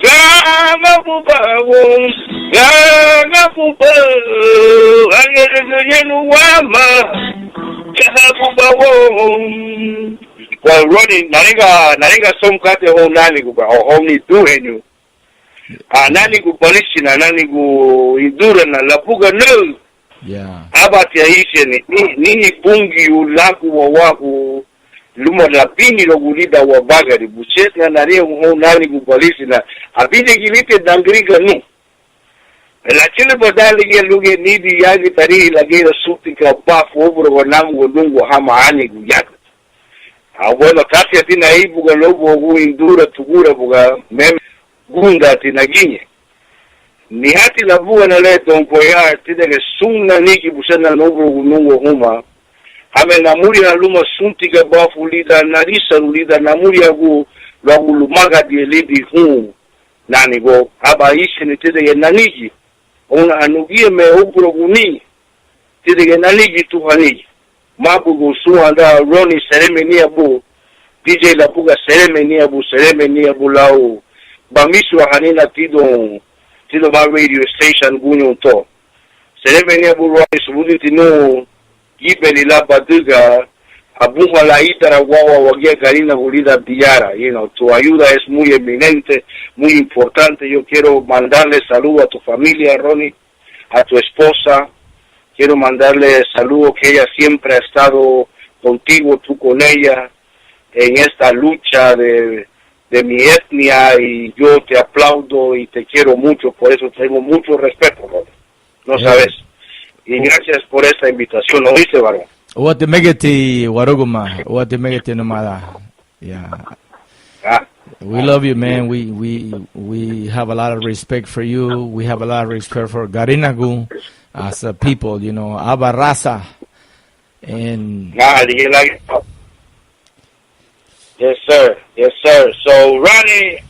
Gaga buba won. Gaga buba. Angere wama. Well, Ronnie, naringa somkate ho nani kuba ho ni duhenyu. Nani kubalishina nani ku idura na Labuga no. Yeah. Abati yaishe ni bungi ulaku wa waku luma la pini lo gulida wa bagari bucheta na ho nani kubalishina abide gilite dangriga no. La chile badali ya luge nidi yagi tari lagi la suti ka bafu obro wanamu wadungu hama ani guyaka. Bueno, kasi atina ibu ga lobo gu indura tugura buga meme gunda tina ginye. Ni hati Labuga na leto un Cuellar tide ke sunna niki busana nobro gunungo huma. Hame namuri na luma sunti ka bafu lida narisa lida namuri agu lagu lumaga di elidi hum. Nani go haba ishi ni tide ke naniki. Una anugie me upro guni tide ke naniki tu haniki. Mabu gusu anda Ronnie seremenia bu DJ Labuga seremenia bu lau bamisu hanina tido ba radio station gunyo to seremenia bu Ronnie subudi tino gibeli la baduga abuja la itara guagua wagia karina gulida diara, tu ayuda es muy eminente, muy importante. Yo quiero mandarle saludo a tu familia, Ronnie, a tu esposa. Quiero mandarle saludos que ella siempre ha estado contigo, tú con ella, en esta lucha de mi etnia, y yo te aplaudo y te quiero mucho, por eso tengo mucho respeto, no sabes. Y gracias por esta invitación, ¿lo viste, varón? What the megati waruguma, what the megati nomada. Yeah. We love you, man. We have a lot of respect for you. We have a lot of respect for Garinagu as a people, Abarasa. And yes, sir. Yes, sir. So, Ronnie,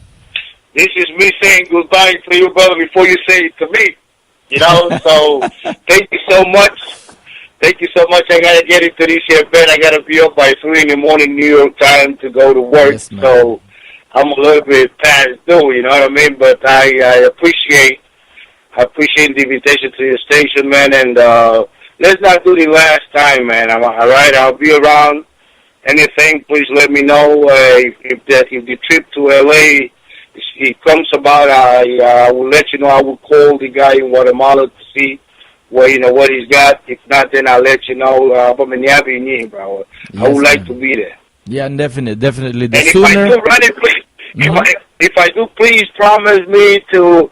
this is me saying goodbye to you, brother, before you say it to me. So thank you so much. Thank you so much. I got to get into this here bed. I got to be up by 3 in the morning New York time to go to work. Yes, so I'm a little bit past due, you know what I mean? But I appreciate the invitation to your station, man. And let's not do the last time, man. All right? I'll be around. Anything, please let me know. If the trip to L.A. it comes about, I will let you know. I will call the guy in Guatemala to see well, what he's got. If not, then I'll let you know. Bro. I would like to be there. Yeah, definitely. The and sooner. If I do run it, please. If I do, please promise me to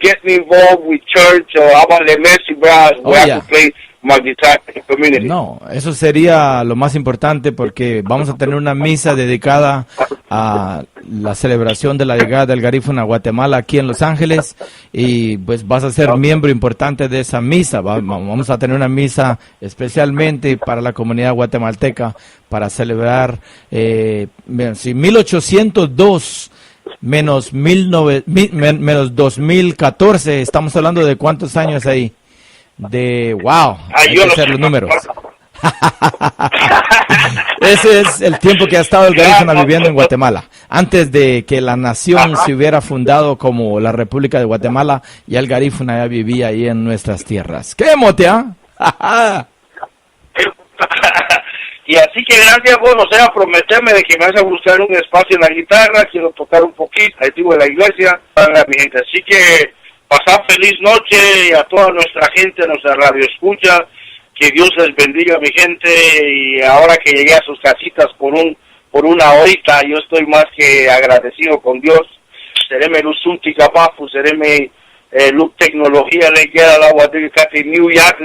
get me involved with church or about the Messi, bro. Where I can play my guitar in the community. No, eso sería lo más importante porque vamos a tener una misa dedicada a la celebración de la llegada del Garifuna a Guatemala aquí en Los Ángeles y pues vas a ser miembro importante de esa misa. Vamos a tener una misa especialmente para la comunidad guatemalteca para celebrar si 1802 menos 2014, estamos hablando de cuántos años ahí. Wow, hay que hacer los números. Ese es el tiempo que ha estado el Garifuna viviendo en Guatemala. Antes de que la nación se hubiera fundado como la República de Guatemala, ya el Garifuna ya vivía ahí en nuestras tierras. ¡Qué motea! Y así que gracias vos, prometerme de que me vas a buscar un espacio en la guitarra, quiero tocar un poquito, ahí estuve en la iglesia, para mi gente. Así que pasar feliz noche y a toda nuestra gente, nuestra radio escucha, que Dios les bendiga mi gente, y ahora que llegué a sus casitas por una horita, yo estoy más que agradecido con Dios. Sereme lusunti GAHFU, sereme tecnología le queda la guatemalteca New York,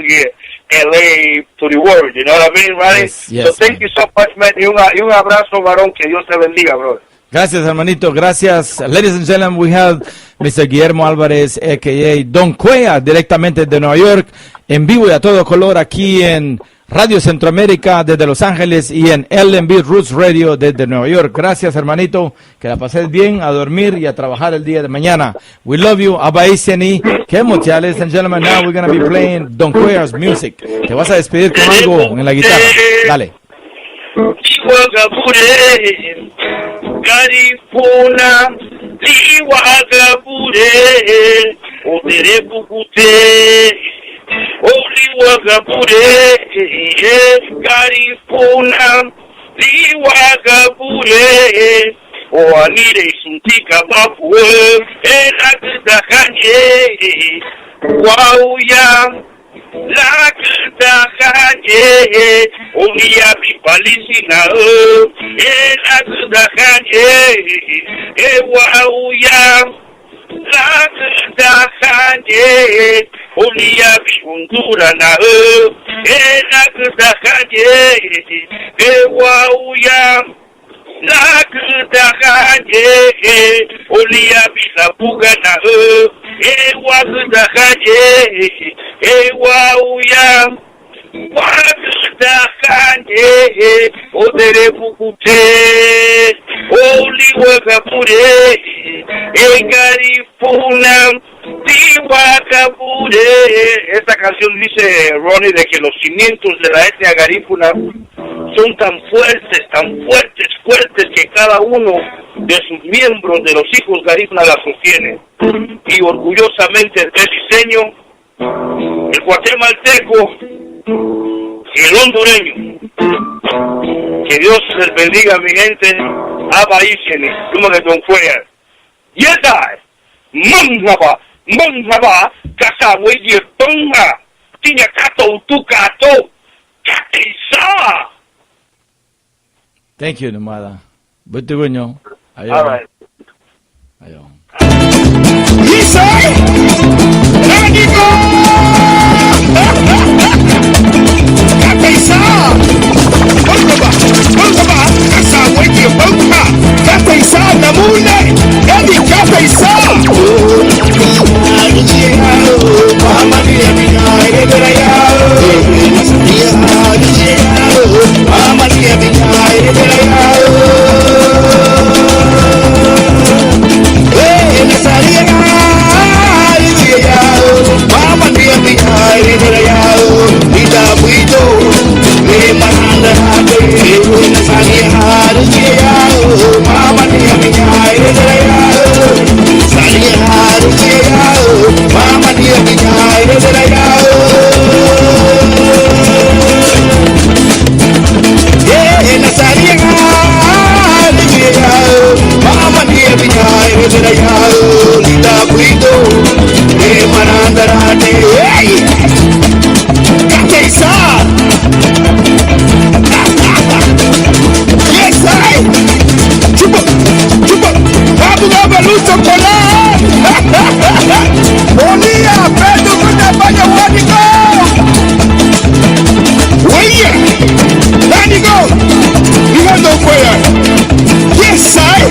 LA to the world, you know what I mean, right? Yes, so thank you so much, man, y un abrazo, varón, que Dios te bendiga, brother. Gracias, hermanito, gracias. Ladies and gentlemen, we have Mr. Guillermo Álvarez, a.k.a. Don Cuellar, directamente de Nueva York, en vivo y a todo color aquí en Radio Centroamérica desde Los Ángeles y en LMB Roots Radio desde Nueva York. Gracias, hermanito, que la pases bien, a dormir y a trabajar el día de mañana. We love you, Abaisiani. Qué mucha, ladies and gentlemen, now we're going to be playing Don Cuellar's music. Te vas a despedir con algo en la guitarra. Dale. Garifuna, liwagabure, oderebukute, oliwagabure, Garifuna, liwagabure, oanire suntika bapue, elakdahanye, wauya. La kdahanye, unia bipalisina, la kdahanye, wauya. La kdahanye, unia bihundura na, la kdahanye, wauya. La kdahanye, unia bilabuga na, wakdahanye, wauya. Wakdahanye, oderebukute, oliwagabure, Garifuna, liwagabure. Esta canción dice Ronnie de que los cimientos de la etnia Garifuna son tan fuertes que cada uno de sus miembros, de los hijos Garifuna, la sostiene. Y orgullosamente el diseño, el guatemalteco y el hondureño. Que Dios les bendiga, mi gente. Abaisiani, como de Don Cuellar. Yedai, manjaba, casawe yetonga, tinya kato tukato, katisa. Thank you, Numada. Butuguño. Ayo. All right. Ayo. Mama chocolate. Monia, Pedro, kuna fanya wani go. Waya, Danny go. You want to Cuellar? Yes, I.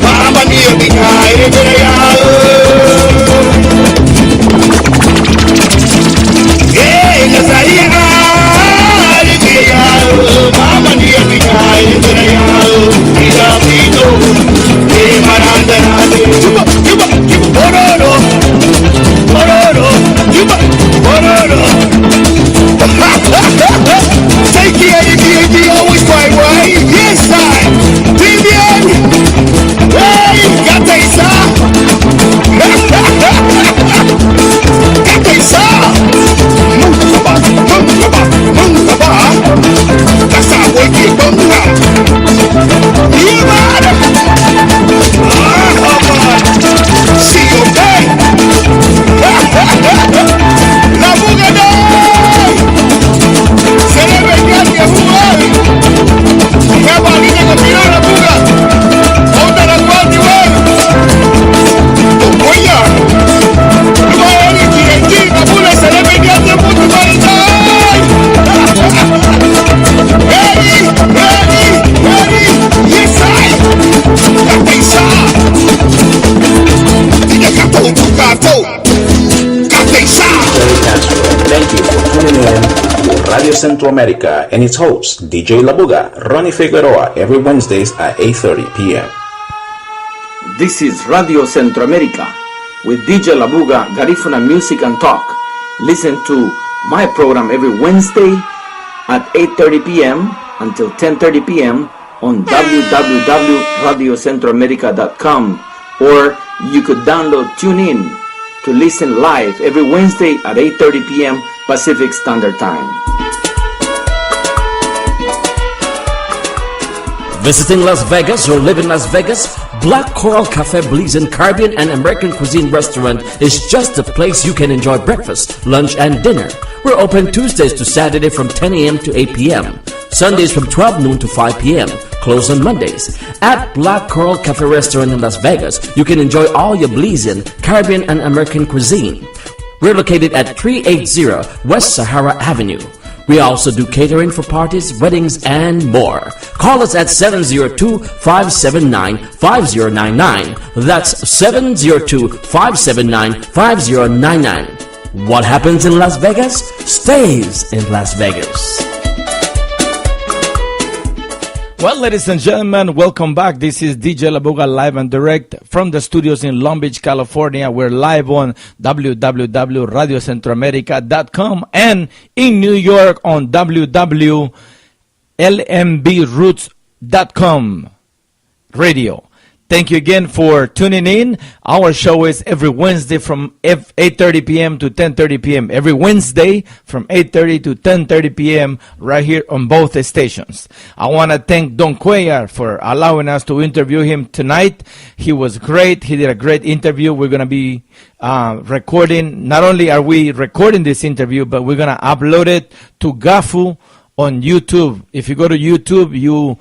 Mama, Centro America and its host, DJ Labuga, Ronnie Figueroa, every Wednesdays at 8:30 p.m. This is Radio Centroamérica with DJ Labuga, Garifuna Music and Talk. Listen to my program every Wednesday at 8:30 p.m. until 10:30 p.m. on www.radiocentroamerica.com, or you could download TuneIn to listen live every Wednesday at 8:30 p.m. Pacific Standard Time. Visiting Las Vegas or live in Las Vegas? Black Coral Cafe Belize Caribbean and American Cuisine Restaurant is just a place you can enjoy breakfast, lunch, and dinner. We're open Tuesdays to Saturday from 10 a.m. to 8 p.m. Sundays from 12 noon to 5 p.m. Closed on Mondays. At Black Coral Cafe Restaurant in Las Vegas, you can enjoy all your Belizean, Caribbean, and American cuisine. We're located at 380 West Sahara Avenue. We also do catering for parties, weddings, and more. Call us at 702-579-5099. That's 702-579-5099. What happens in Las Vegas stays in Las Vegas. Well, ladies and gentlemen, welcome back. This is DJ Labuga live and direct from the studios in Long Beach, California. We're live on www.radiocentroamerica.com and in New York on www.lmbroots.com radio. Thank you again for tuning in. Our show is every Wednesday from 8:30 p.m. to 10:30 p.m. Every Wednesday from 8:30 to 10:30 p.m. right here on both stations. I want to thank Don Cuellar for allowing us to interview him tonight. He was great. He did a great interview. We're going to be recording. Not only are we recording this interview, but we're going to upload it to GAHFU on YouTube. If you go to YouTube, you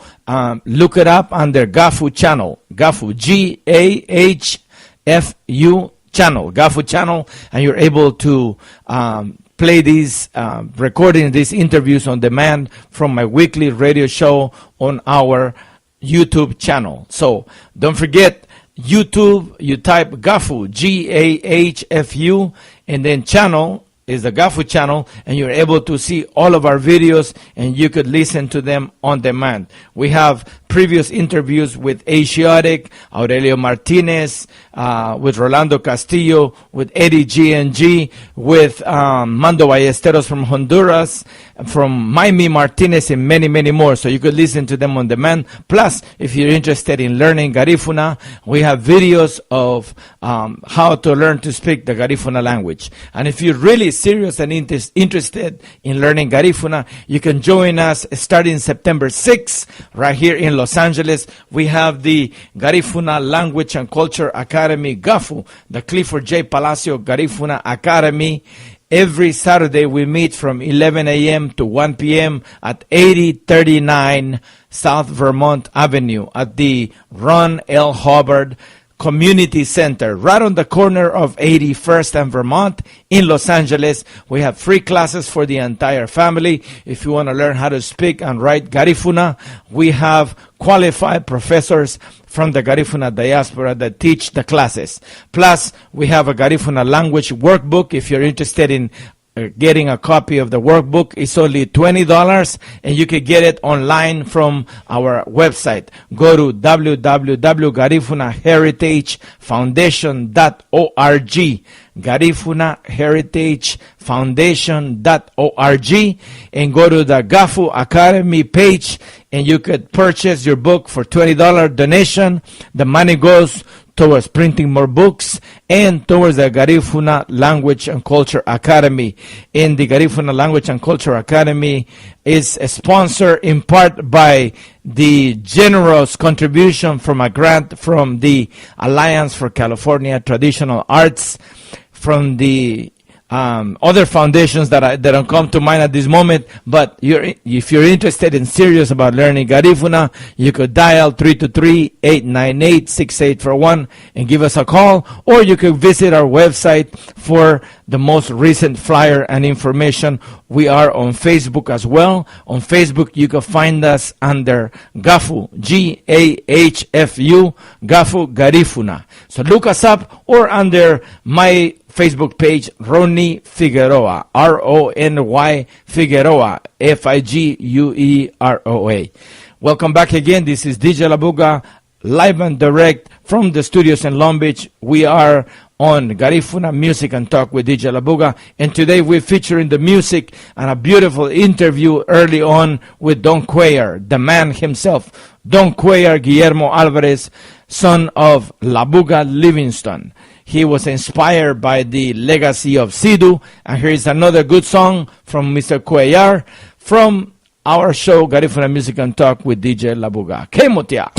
look it up under GAHFU channel. GAHFU, GAHFU channel. GAHFU channel, and you're able to play these recording these interviews on demand from my weekly radio show on our YouTube channel. So don't forget YouTube. You type GAHFU, GAHFU, and then channel is the GAHFU channel, and you're able to see all of our videos, and you could listen to them on demand. We have previous interviews with Asiatic, Aurelio Martinez, with Rolando Castillo, with Eddie G&G, with Mando Ballesteros from Honduras, from Maimi Martinez, and many, many more. So you could listen to them on demand. Plus, if you're interested in learning Garifuna, we have videos of how to learn to speak the Garifuna language. And if you're really serious and interested in learning Garifuna, you can join us starting September 6th right here in Los Angeles. We have the Garifuna Language and Culture Academy, GAHFU, the Clifford J. Palacio Garifuna Academy. Every Saturday we meet from 11 a.m. to 1 p.m. at 8039 South Vermont Avenue at the Ron L. Hubbard Community Center, right on the corner of 81st and Vermont in Los Angeles. We have free classes for the entire family. If you want to learn how to speak and write Garifuna, we have qualified professors from the Garifuna diaspora that teach the classes. Plus, we have a Garifuna language workbook. If you're interested in getting a copy of the workbook, it's only $20, and you can get it online from our website. Go to www.garifunaheritage.foundation.org, garifunaheritage.foundation.org, and go to the GAHFU Academy page, and you could purchase your book for $20 donation. The money goes towards printing more books and towards the Garifuna Language and Culture Academy. And the Garifuna Language and Culture Academy is sponsored in part by the generous contribution from a grant from the Alliance for California Traditional Arts, from the other foundations that don't come to mind at this moment. But if you're interested and serious about learning Garifuna, you could dial 323-898-6841 and give us a call, or you could visit our website for the most recent flyer and information. We are on Facebook as well. On Facebook, you can find us under GAHFU, GAHFU, GAHFU Garifuna. So look us up, or under my Facebook page, Ronnie Figueroa, Rony Figueroa, Figueroa. Welcome back again. This is DJ Labuga, live and direct from the studios in Long Beach. We are on Garifuna Music and Talk with DJ Labuga, and today we're featuring the music and a beautiful interview early on with Don Cuellar, the man himself, Don Cuellar Guillermo Alvarez, son of Labuga Livingston. He was inspired by the legacy of Sidu, and here is another good song from Mr. Cuellar from our show Garifuna Music and Talk with DJ Labuga. Kemotia.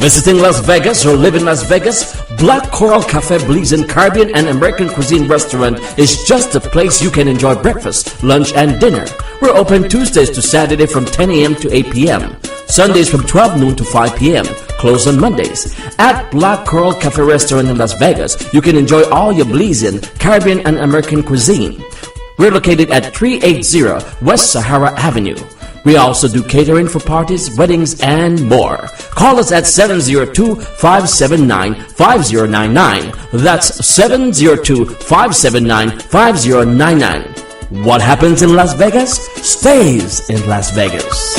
Visiting Las Vegas or live in Las Vegas? Black Coral Cafe Blazing Caribbean and American Cuisine Restaurant is just a place you can enjoy breakfast, lunch, and dinner. We're open Tuesdays to Saturday from 10 a.m. to 8 p.m. Sundays from 12 noon to 5 p.m. Closed on Mondays. At Black Coral Cafe Restaurant in Las Vegas, you can enjoy all your blazing Caribbean and American cuisine. We're located at 380 West Sahara Avenue. We also do catering for parties, weddings, and more. Call us at 702-579-5099. That's 702-579-5099. What happens in Las Vegas stays in Las Vegas.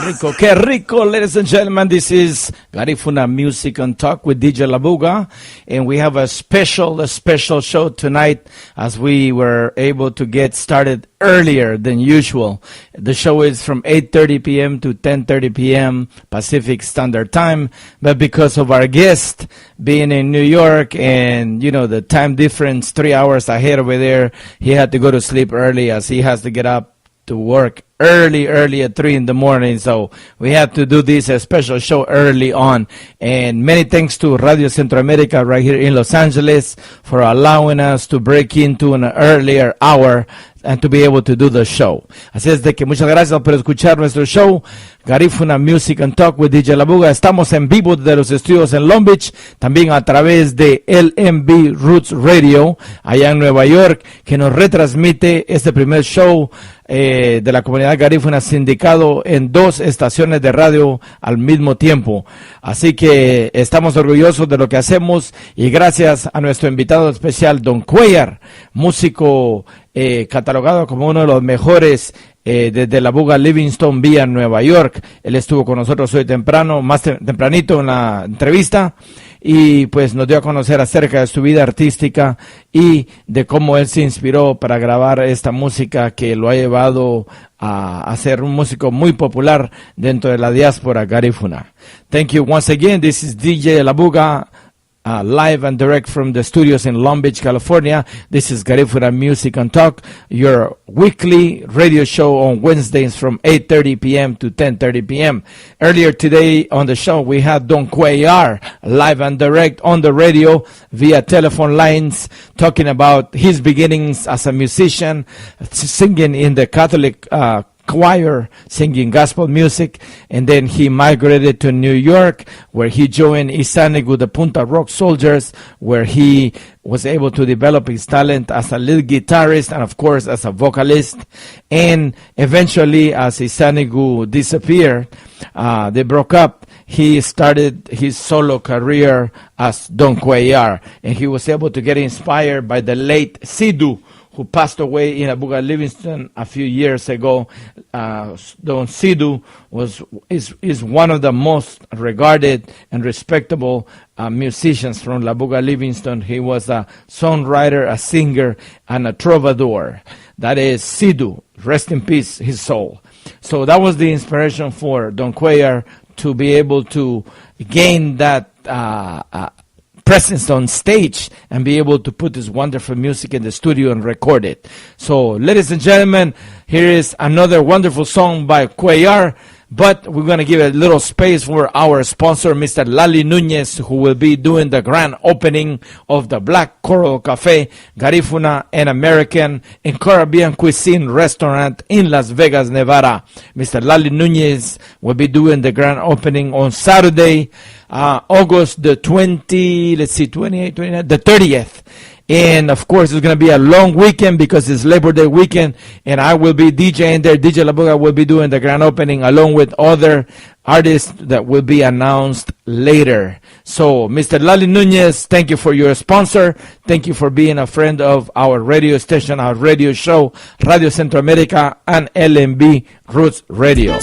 rico, que rico, ladies and gentlemen. This is Garifuna Music and Talk with DJ Labuga. And we have a special show tonight as we were able to get started earlier than usual. The show is from 8:30 p.m. to 10:30 p.m. Pacific Standard Time. But because of our guest being in New York and, you know, the time difference 3 hours ahead over there, he had to go to sleep early as he has to get up to work early at 3 in the morning. So we had to do this special show early on. And many thanks to Radio Centroamérica right here in Los Angeles for allowing us to break into an earlier hour and to be able to do the show. Así es de que muchas gracias por escuchar nuestro show, Garifuna Music and Talk with DJ Labuga. Estamos en vivo de los estudios en Long Beach, también a través de LMB Roots Radio, allá en Nueva York, que nos retransmite este primer show de la comunidad Garifuna sindicado en 2 estaciones de radio al mismo tiempo. Así que estamos orgullosos de lo que hacemos y gracias a nuestro invitado especial, Don Cuellar, músico catalogado como uno de los mejores desde Labuga Livingston vía Nueva York. Él estuvo con nosotros hoy tempranito en la entrevista y pues nos dio a conocer acerca de su vida artística y de cómo él se inspiró para grabar esta música que lo ha llevado a ser un músico muy popular dentro de la diáspora Garifuna. Thank you once again. This is DJ Labuga. Live and direct from the studios in Long Beach, California. This is Garifuna Music and Talk, your weekly radio show on Wednesdays from 8:30 p.m. to 10:30 p.m. Earlier today on the show, we had Don Cuellar live and direct on the radio via telephone lines, talking about his beginnings as a musician, singing in the Catholic choir, singing gospel music, and then he migrated to New York, where he joined Isanigu, the Punta Rock Soldiers, where he was able to develop his talent as a lead guitarist and of course as a vocalist. And eventually, as Isanigu disappeared, they broke up, he started his solo career as Don Cuellar, and he was able to get inspired by the late Sidhu, who passed away in Labuga Livingston a few years ago. Don Sidhu is one of the most regarded and respectable musicians from Labuga Livingston. He was a songwriter, a singer, and a troubadour. That is Sidhu. Rest in peace, his soul. So that was the inspiration for Don Cuellar to be able to gain that presence on stage and be able to put this wonderful music in the studio and record it. So, ladies and gentlemen, here is another wonderful song by Cuellar, but we're going to give a little space for our sponsor, Mr. Lali Nunez, who will be doing the grand opening of the Black Coral Cafe, Garifuna, an American and Caribbean cuisine restaurant in Las Vegas, Nevada. Mr. Lali Nunez will be doing the grand opening on Saturday, August the 30th. And of course, it's going to be a long weekend because it's Labor Day weekend, and I will be DJing there. DJ Labuga will be doing the grand opening along with other artists that will be announced later. So, Mr. Lali Nunez, thank you for your sponsor. Thank you for being a friend of our radio station, our radio show, Radio Centroamérica and LMB Roots Radio.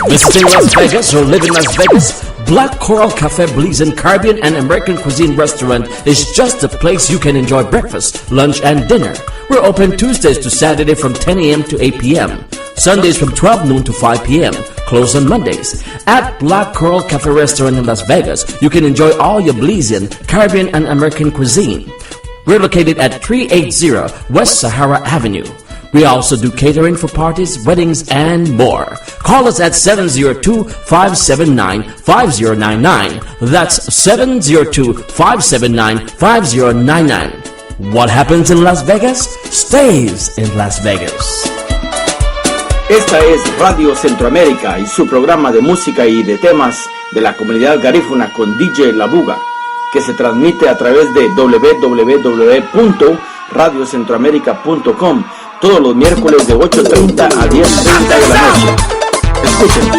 Visiting Las Vegas or live in Las Vegas? Black Coral Cafe Blazing Caribbean and American Cuisine Restaurant is just a place you can enjoy breakfast, lunch, and dinner. We're open Tuesdays to Saturday from 10 a.m. to 8 p.m. Sundays from 12 noon to 5 p.m. Closed on Mondays. At Black Coral Cafe Restaurant in Las Vegas, you can enjoy all your Blazing Caribbean and American cuisine. We're located at 380 West Sahara Avenue. We also do catering for parties, weddings, and more. Call us at 702-579-5099. That's 702-579-5099. What happens in Las Vegas stays in Las Vegas. Esta es Radio Centroamérica y su programa de música y de temas de la comunidad garífuna con DJ Labuga, que se transmite a través de www.radiocentroamerica.com todos los miércoles de 8:30 a 10:30 de la noche. Escuchen.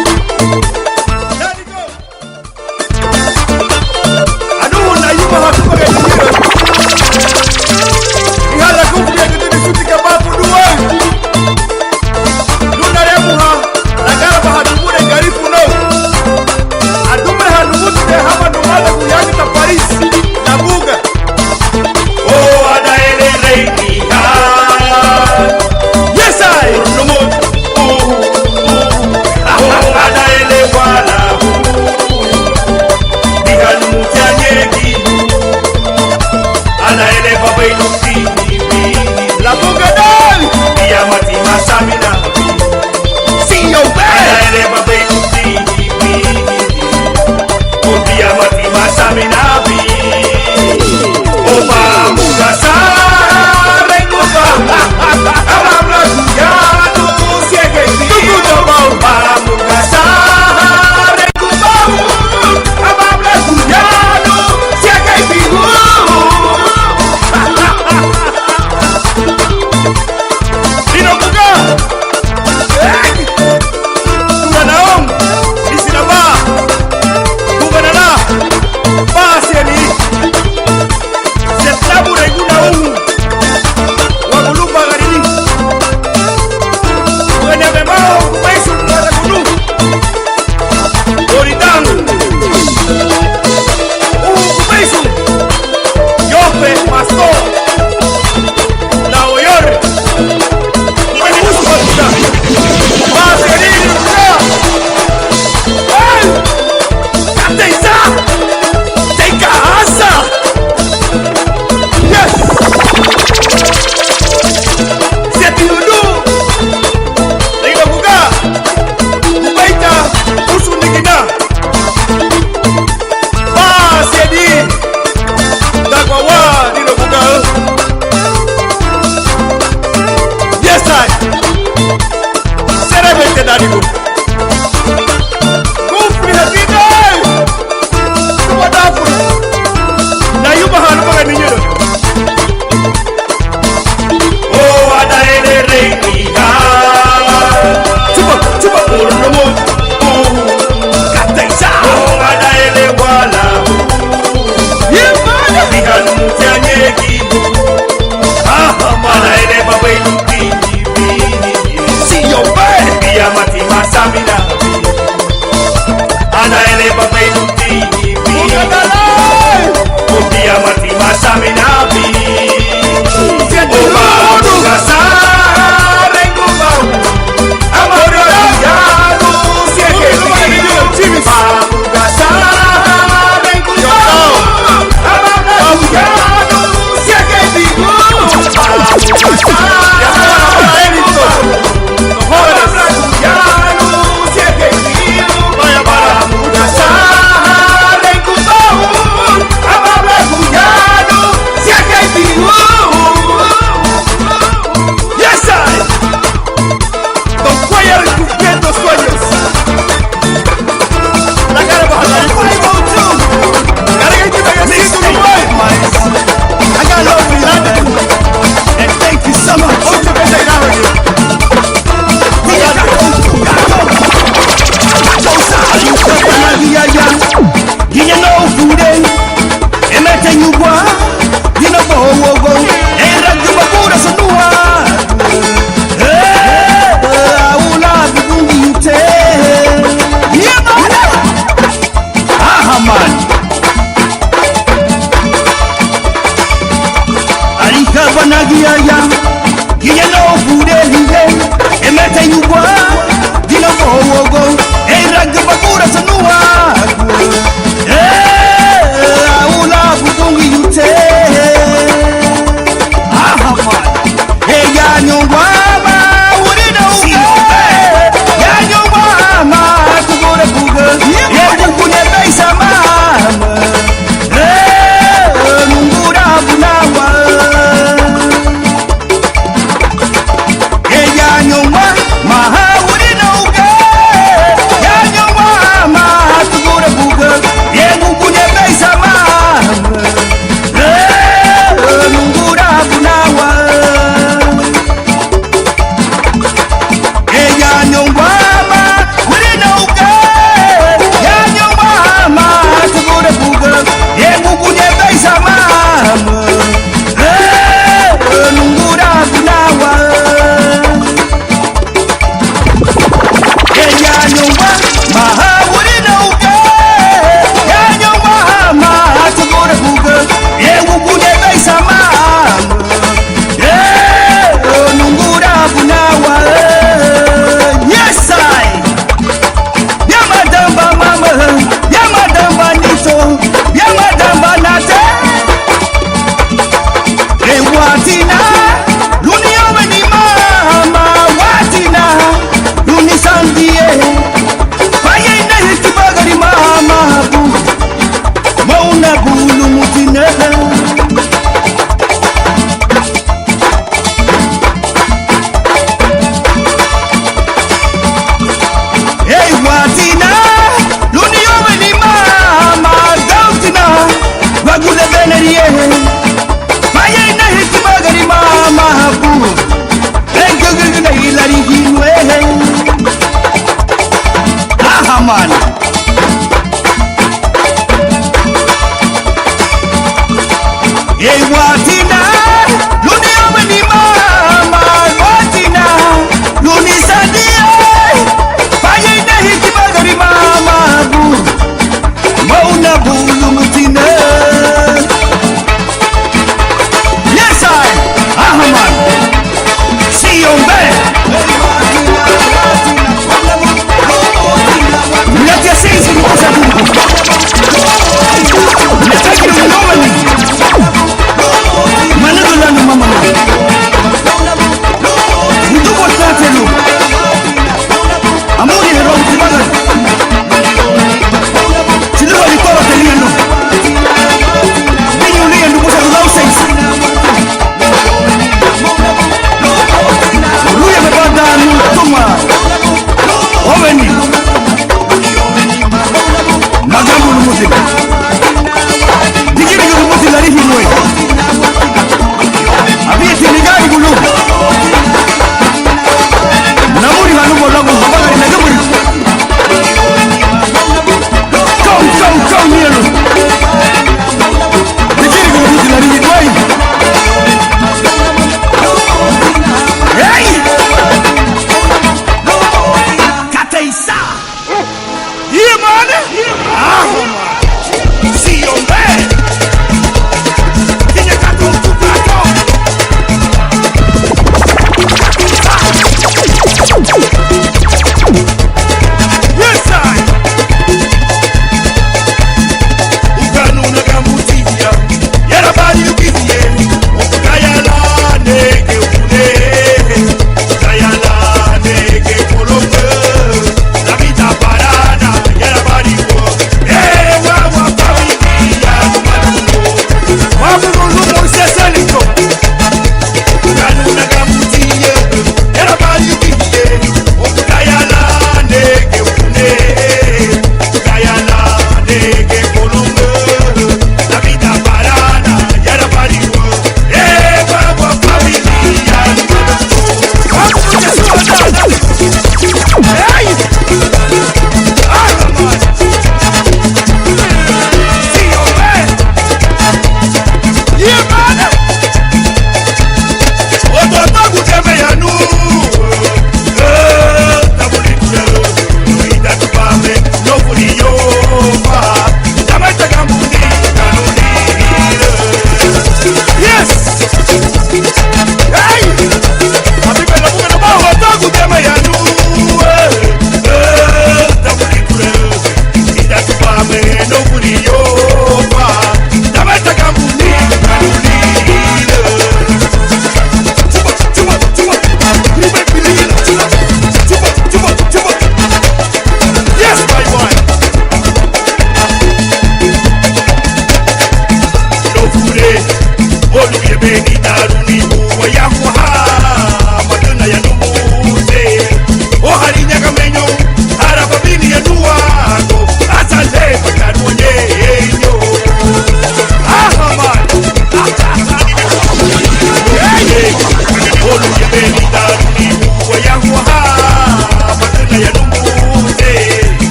watina luni omeni mama watina luni sadia faye ina hiki bagari mama bu mauna bulu mutina. Yes I Ahmad see you man. Let your sins in the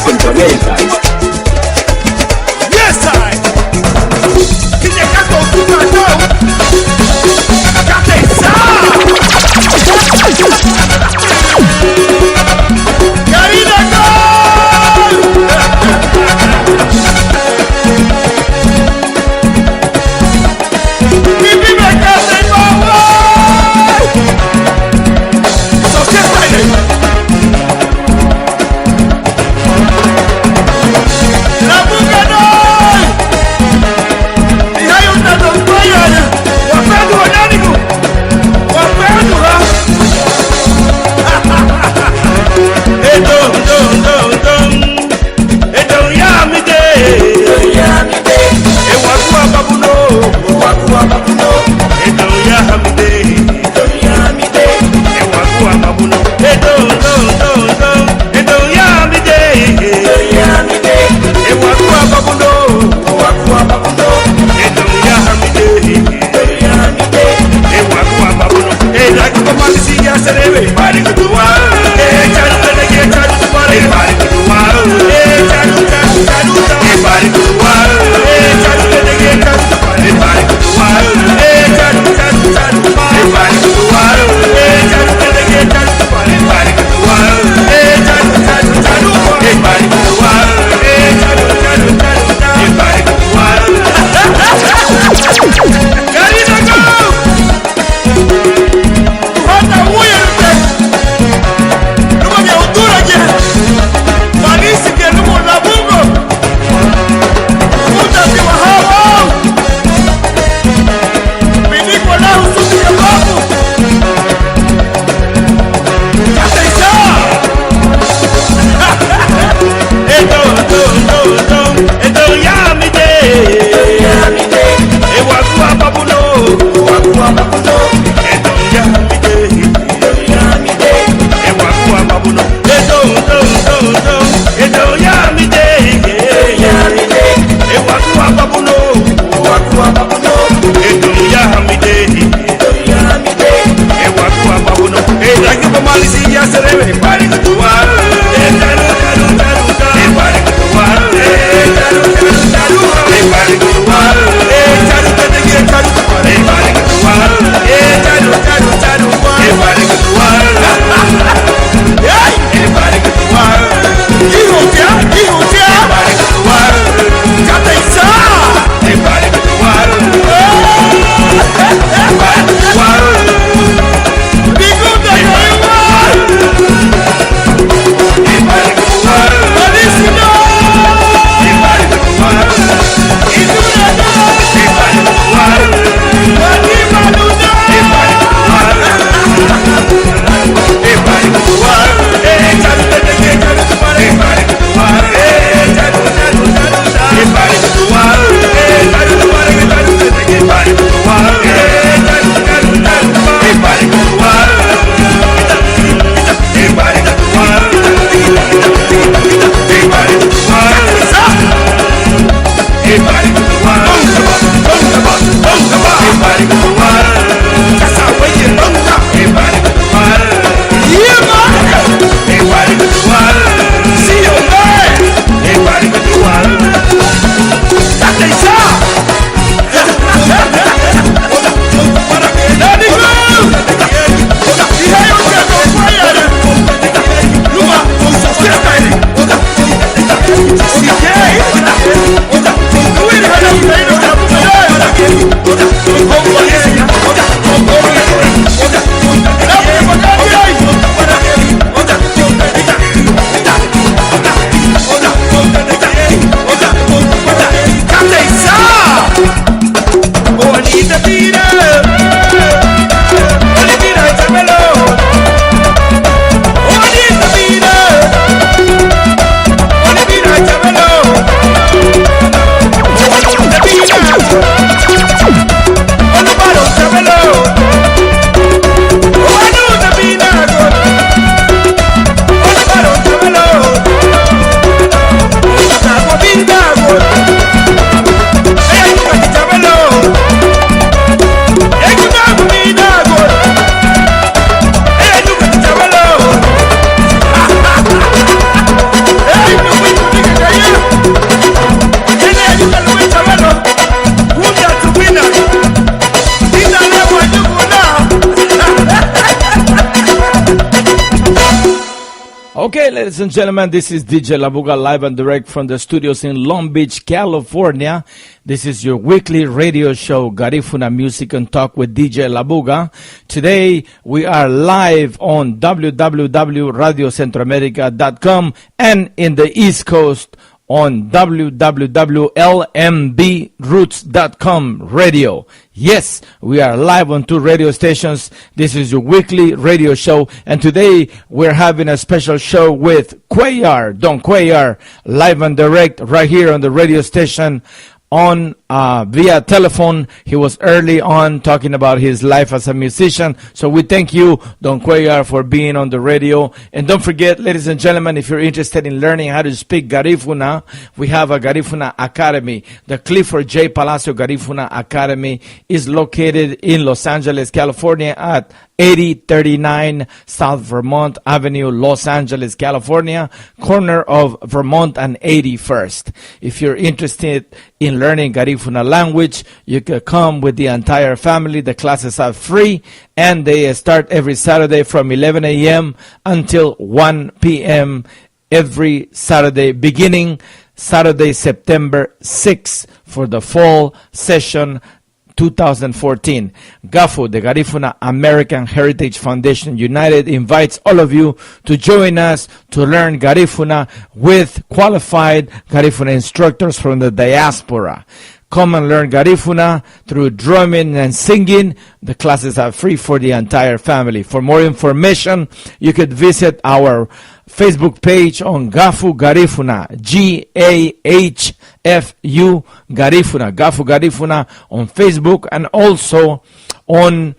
Centroamérica. Yes, I. Can you echo through my door? Got that sound. Karina, go! Bibi me casa en Bobo! So just like it. Okay, ladies and gentlemen, this is DJ Labuga live and direct from the studios in Long Beach, California. This is your weekly radio show, Garifuna Music and Talk with DJ Labuga. Today, we are live on www.radiocentroamerica.com and in the East Coast on www.lmbroots.com radio. Yes, we are live on 2 radio stations. This is your weekly radio show, and today we're having a special show with Cuellar, Don Cuellar, live and direct right here on the radio station on via telephone. He was early on talking about his life as a musician. So we thank you, Don Cuellar, for being on the radio. And don't forget, ladies and gentlemen, if you're interested in learning how to speak Garifuna, we have a Garifuna Academy. The Clifford J. Palacio Garifuna Academy is located in Los Angeles, California at 8039 South Vermont Avenue, Los Angeles, California, corner of Vermont and 81st. If you're interested in learning Garifuna language, you can come with the entire family. The classes are free, and they start every Saturday from 11 a.m. until 1 p.m. every Saturday, beginning Saturday, September 6th for the fall session 2014. GAHFU, the Garifuna American Heritage Foundation United, invites all of you to join us to learn Garifuna with qualified Garifuna instructors from the diaspora. Come and learn Garifuna through drumming and singing. The classes are free for the entire family. For more information, you could visit our Facebook page on GAHFU Garifuna, GAHFU Garifuna, GAHFU Garifuna on Facebook, and also on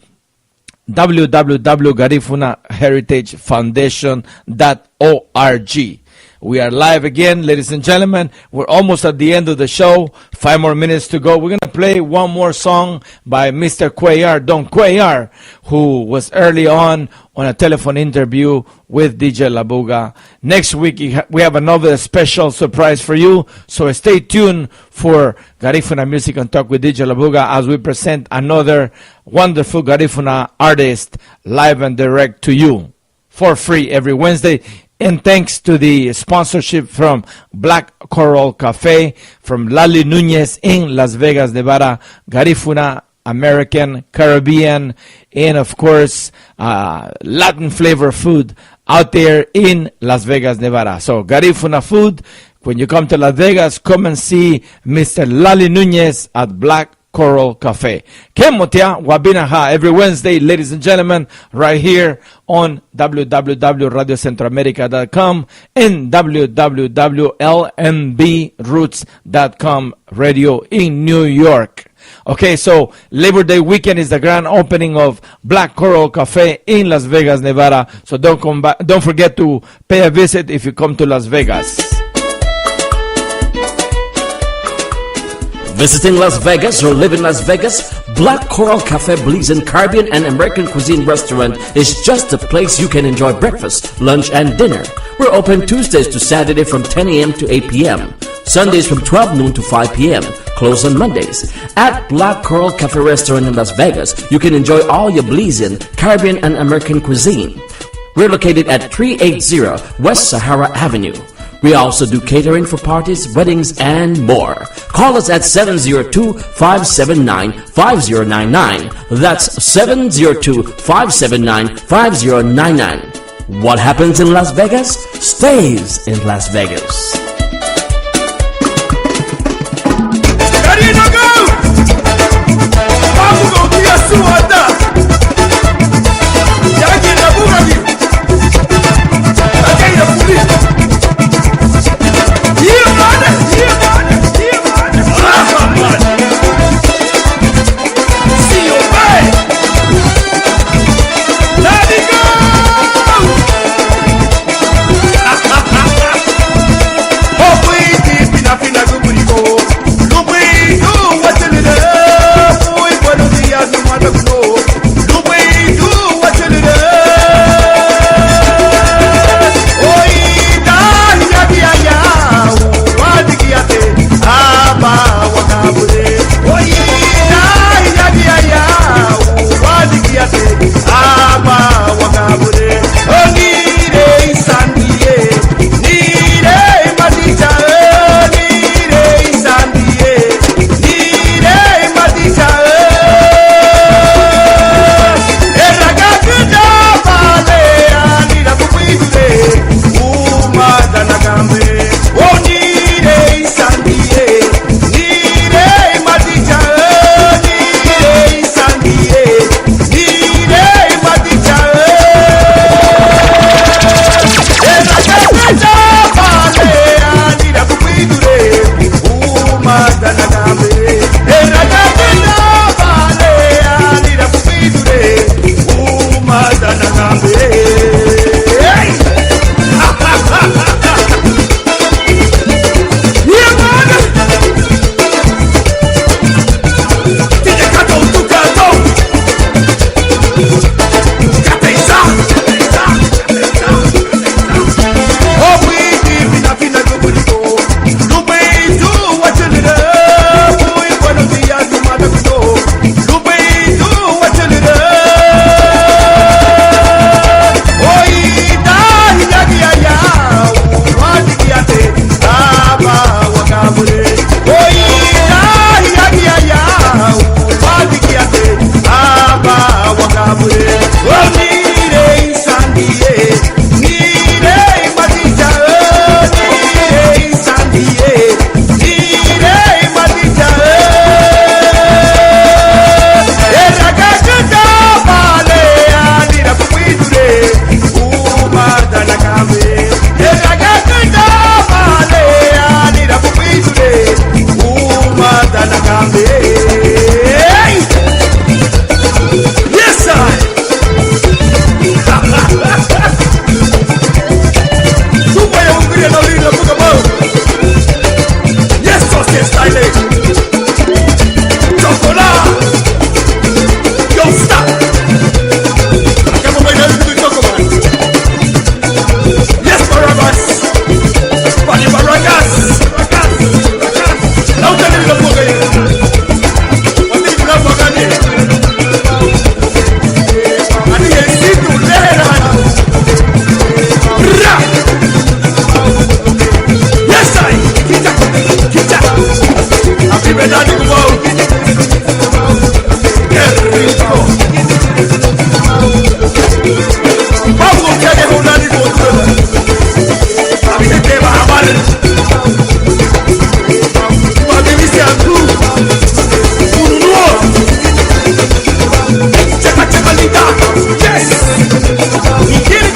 www.garifunaheritagefoundation.org. We are live again, ladies and gentlemen. We're almost at the end of the show. 5 more minutes to go. We're going to play one more song by Mr. Cuellar, Don Cuellar, who was early on a telephone interview with DJ Labuga. Next week, we have another special surprise for you. So stay tuned for Garifuna Music and Talk with DJ Labuga as we present another wonderful Garifuna artist live and direct to you for free every Wednesday. And thanks to the sponsorship from Black Coral Cafe, from Lali Nunez in Las Vegas, Nevada, Garifuna, American, Caribbean, and of course, Latin flavor food out there in Las Vegas, Nevada. So Garifuna food, when you come to Las Vegas, come and see Mr. Lali Nunez at Black Coral Cafe. Kemotia Wabinaha every Wednesday, ladies and gentlemen, right here on www.radiocentroamerica.com and www.lmbroots.com radio in New York. Okay, so Labor Day weekend is the grand opening of Black Coral Cafe in Las Vegas, Nevada. So don't forget to pay a visit if you come to Las Vegas. Visiting Las Vegas or live in Las Vegas? Black Coral Cafe Blazing Caribbean and American Cuisine Restaurant is just a place you can enjoy breakfast, lunch, and dinner. We're open Tuesdays to Saturday from 10 a.m. to 8 p.m. Sundays from 12 noon to 5 p.m. Closed on Mondays. At Black Coral Cafe Restaurant in Las Vegas, you can enjoy all your Blazing Caribbean and American cuisine. We're located at 380 West Sahara Avenue. We also do catering for parties, weddings, and more. Call us at 702-579-5099. That's 702-579-5099. What happens in Las Vegas stays in Las Vegas. Ready to go? I'm going to get suada. Yagi Labuga. Again, the police. See you, babe. Let it go. Oh, please, pina pina, go. Chavalita, yes. Y quiere